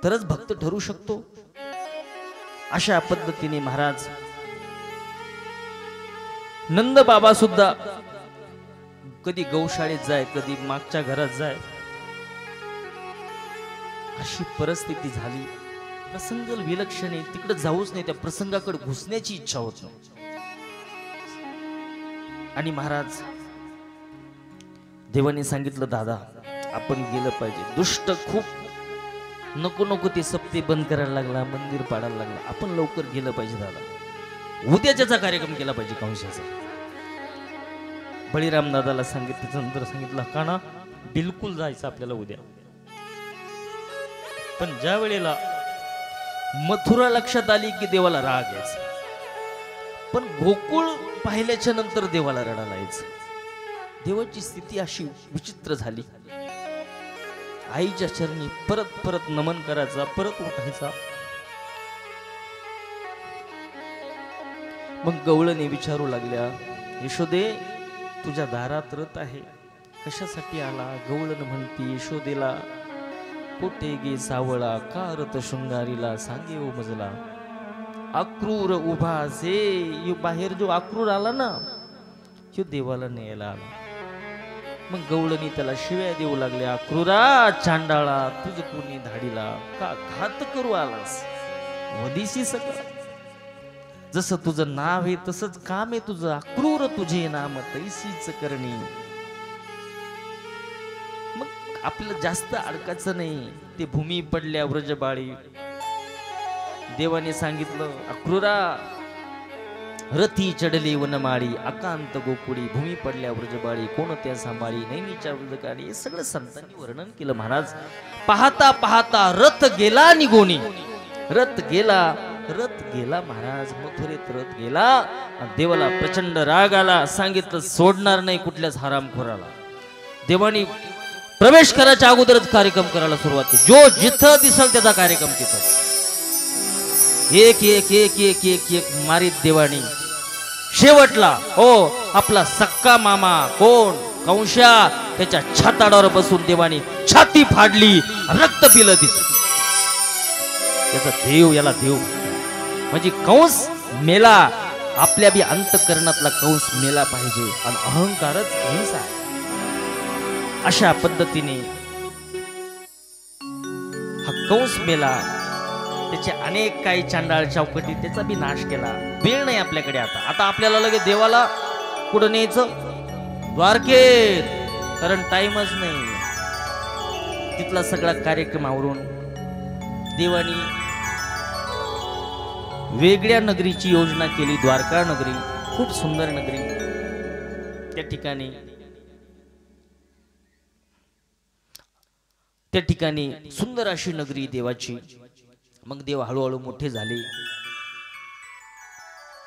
तरच भक्त ठरू शकतो. अशा पद्धतीने महाराज नंद बाबा सुद्धा कधी गौशाळेत जाय, कधी मागच्या घरात जाय. अशी परिस्थिती झाली. प्रसंग विलक्षण आहे. तिकडे जाऊच नाही, त्या प्रसंगाकडे घुसण्याची इच्छा होत नाही. आणि महाराज देवाने सांगितलं दादा आपण गेलं पाहिजे. दुष्ट खूप नको नको ते सप्ते बंद करायला लागला, मंदिर पाडायला लागला. आपण लवकर गेलं पाहिजे दादा. उद्याचा कार्यक्रम केला पाहिजे कंसाचा. बळीराम दादाला सांगितलं. नंतर सांगितलं कान्हा बिलकुल जायचं आपल्याला उद्या. पण ज्या वेळेला मथुरा लक्षात आली की देवाला राग यायचा, पण गोकुळ पाहिल्याच्या नंतर देवाला रडायला यायचं. देवाची स्थिती अशी विचित्र झाली. आईच्या चरणी परत परत नमन करायचा, परत उठायचा. मग गवळणी विचारू लागल्या, यशोदे तुझ्या दारात रथ आहे, कशासाठी आला? गवळण म्हणती यशोदेला, कोठे गे सावळा, का रथ शृंगारीला, सांगे ओ मजला. अक्रूर उभा असे, बाहेर जो अक्रूर आला ना, तो देवाला न्यायला आला. मग गवळणी त्याला शिव्या देऊ लागल्या, अक्रूरा चांडाळा, तुझ कोणी धाडीला, का घात करू आलास? वदिशी सगळं, जसं तुझं नाव आहे तसंच काम आहे तुझं, अक्रूर तुझे नाम तैसीच करणी. मग आपलं जास्त अडकायचं नाही. ते भूमी पडल्या व्रजबाळी, देवाने सांगितलं, अक्रूरा रथी चढले वनमाळी, अकांत गोकुळी, भूमी पडल्या व्रजबाळी, कोण त्या सांभाळी, नैनीच्या व्रजकाळी. हे सगळं संतांनी वर्णन केलं. महाराज पाहता पाहता रथ गेला निघोनी, रथ गेला महाराज, मथुरेत रथ गेला. आणि देवाला प्रचंड राग आला. सांगितलं सोडणार नाही कुठल्याच हरामखोराला. देवानी प्रवेश करायच्या अगोदरच कार्यक्रम करायला सुरुवात केली. जो जिथं दिसल त्याचा कार्यक्रम तिथं, एक एक एक एक एक एक मारीत देवानी. शेवटला हो आपला सक्का मामा कोण, कंशा, त्याच्या छाताडावर बसून देवानी छाती फाडली, रक्त पिलं तिथं. त्याचा देव याला देव म्हणजे कंस मेला. आपल्या बी अंतःकरणातला कंस मेला पाहिजे, आणि अहंकारच कंस आहे. अशा पद्धतीने हा कंस मेला. त्याचे अनेक काही चांडाळ चौकटी, त्याचा बी नाश केला. वेळ नाही आपल्याकडे आता. आता आपल्याला लगेच देवाला कुठं न्यायचं? द्वारकेत, कारण टाइमच नाही. तिथला सगळा कार्यक्रम आवरून देवानी वेगळ्या नगरीची योजना केली. द्वारका नगरी खूप सुंदर नगरी. त्या ठिकाणी सुंदर अशी नगरी देवाची. मग देव हळूहळू मोठे झाले.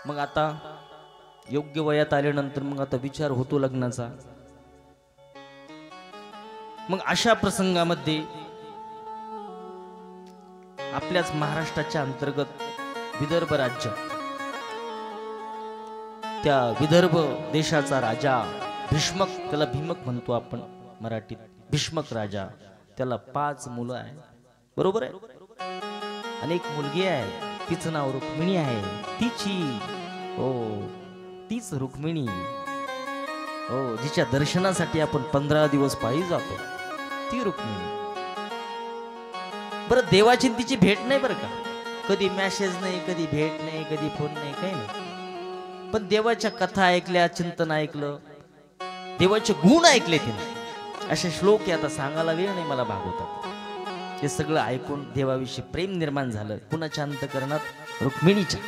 मग आता योग्य वयात आल्यानंतर मग आता विचार होतो लग्नाचा. मग अशा प्रसंगामध्ये आपल्याच महाराष्ट्राच्या अंतर्गत विदर्भ राज्य, त्या विदर्भ देशाचा राजा भीष्मक, त्याला भीमक म्हणतो आपण मराठीत, भीष्मक राजा. त्याला 5 मुलं आहे, बरोबर आहे. अनेक मुलगी आहे. तिचं नाव रुक्मिणी आहे. तिची हो तीच रुक्मिणी हो, जिच्या दर्शनासाठी आपण 15 दिवस पायी जातो, ती रुक्मिणी. बरं देवाची तिची भेट नाही बरं का, कधी मेसेज नाही, कधी भेट नाही, कधी फोन नाही, काही नाही. पण देवाच्या कथा ऐकल्या, चिंतन ऐकलं, देवाचे गुण ऐकले तिने. असे श्लोक आहे, आता सांगायला वेळ नाही मला भागवतात. हे सगळं ऐकून देवाविषयी प्रेम निर्माण झालं. कुणाच्या अंतःकरणात? रुक्मिणीच्या.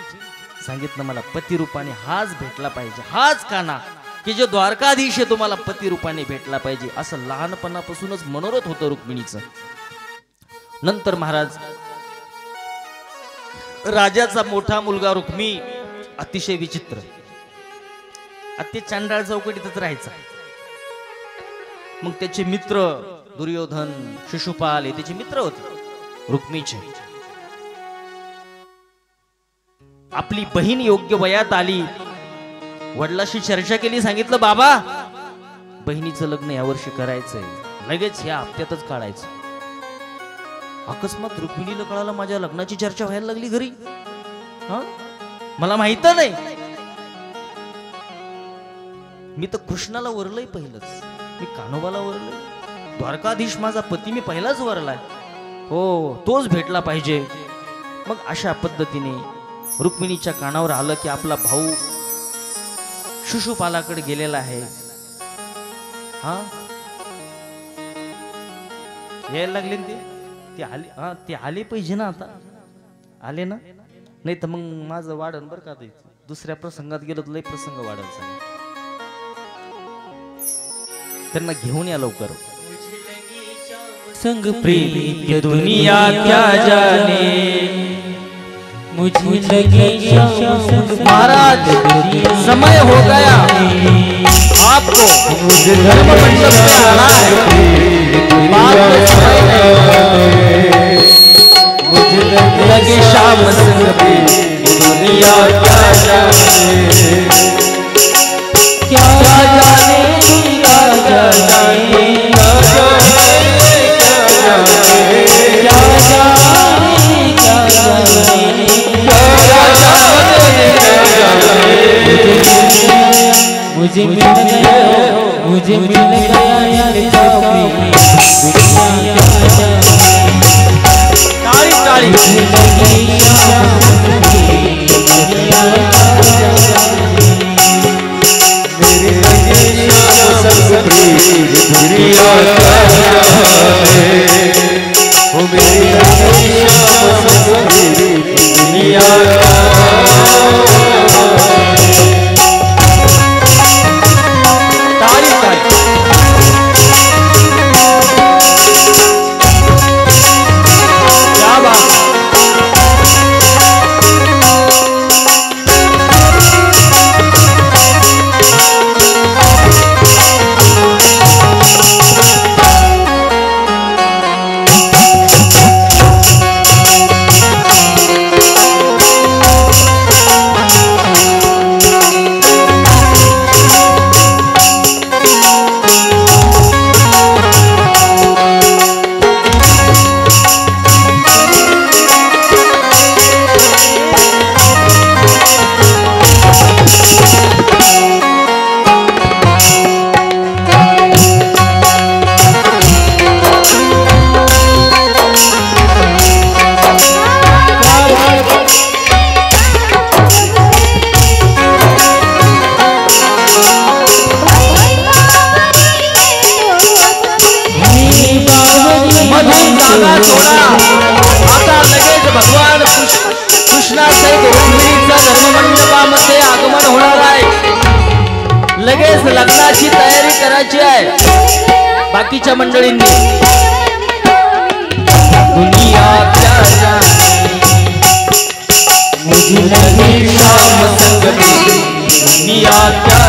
सांगितलं मला पती रूपाने हाच भेटला पाहिजे, हाच काना की जो द्वारकाधीश आहे तुम्हाला पती रूपाने भेटला पाहिजे, असं लहानपणापासूनच मनोरथ होतं रुक्मिणीचं. नंतर महाराज राजाचा मोठा मुलगा रुक्मी अतिशय विचित्र, अति चांडाळ चौकटीतच राहायचा. मग त्याचे मित्र दुर्योधन, शिशुपाल हे त्याचे मित्र होते रुक्मीचे. आपली बहीण योग्य वयात आली, वडिलांशी चर्चा केली, सांगितलं बाबा बहिणीचं लग्न यावर्षी करायचंय, लगेच ह्या हप्त्यातच काढायचं. अकस्मात रुक्मिणीला कळालं माझ्या लग्नाची चर्चा व्हायला लागली घरी. मला माहित नाही. मी तर कृष्णाला वरलंय पहिलंच, मी कान्होबाला वरलंय. द्वारकाधीश माझा पती मी पहिलाच वरलाय, हो तोच भेटला पाहिजे. मग अशा पद्धतीने रुक्मिणीच्या कानावर आलं की आपला भाऊ शिशुपालाकडे गेलेला आहे. हा यायला लागले ते आले. हा ते आले पाहिजे ना, आता आले ना, नाही तर मग माझं वाढन बरं का. दुसऱ्या प्रसंगात गेलो तर लय प्रसंग वाढन सगळं. त्यांना घेऊन या लवकर. संग प्रीत दुनिया क्या जाने, मुझे लगी महाराज समय हो गया, आपको धर्म मंडप में आना है. बात में समय नहीं, मुझे लगी शाम संग प्रीत दुनिया क्या जाने. मुझे मिल गया ये चौकी दुनिया ताली ताली आता लगेच भगवान कृष्णाचे रुक्मिणीचा धर्ममंडपामध्ये आगमन होणार आहे. लगेच लग्नाची तयारी करायची आहे बाकीच्या मंडळींनी. दुनिया क्या जाने मुझे लगी शाम संगती दुनिया क्या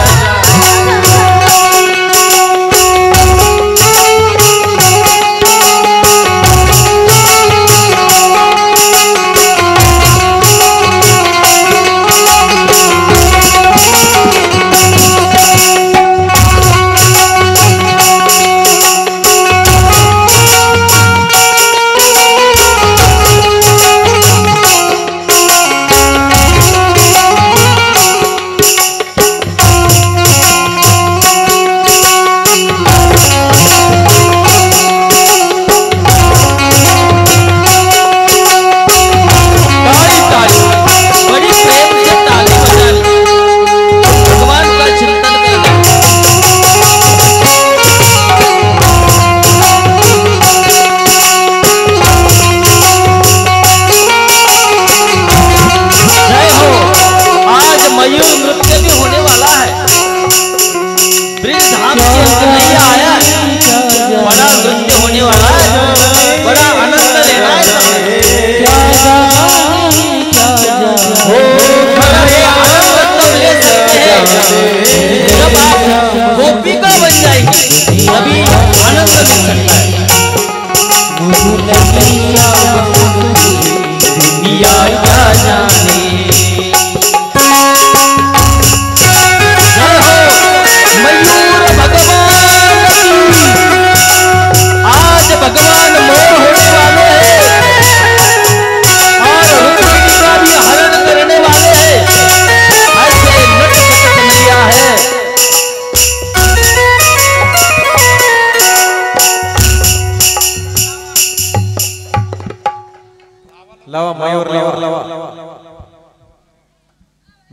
गोपिका बन जाएगी तभी आनंद मिल सकता है. दुनिया क्या जाने मयूर भगवान आज भगवान मोह होने वाले हैं और रुक्मिणी का भी हरण करने वाले हैं. ऐसे नटखट कन्हैया है. लावा मयूर लावा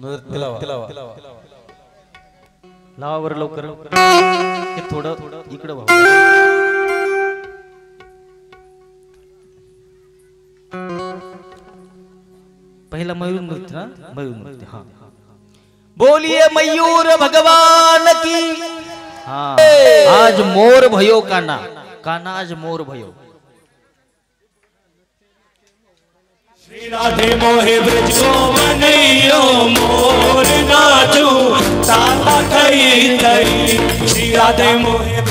नृत्य लावा लावा बरं लवकर. हे थोडं इकडं भाऊ. पहिला मयूर नृत्य ना मयूर नृत्य. हाँ बोलिए मयूर भगवान की. हाँ आज मोर भयो काना काना आज मोर भयो. श्री राधे मोहे ब्रज को मनैयो मोर नाचू ताता थई थई. श्री राधे मोहे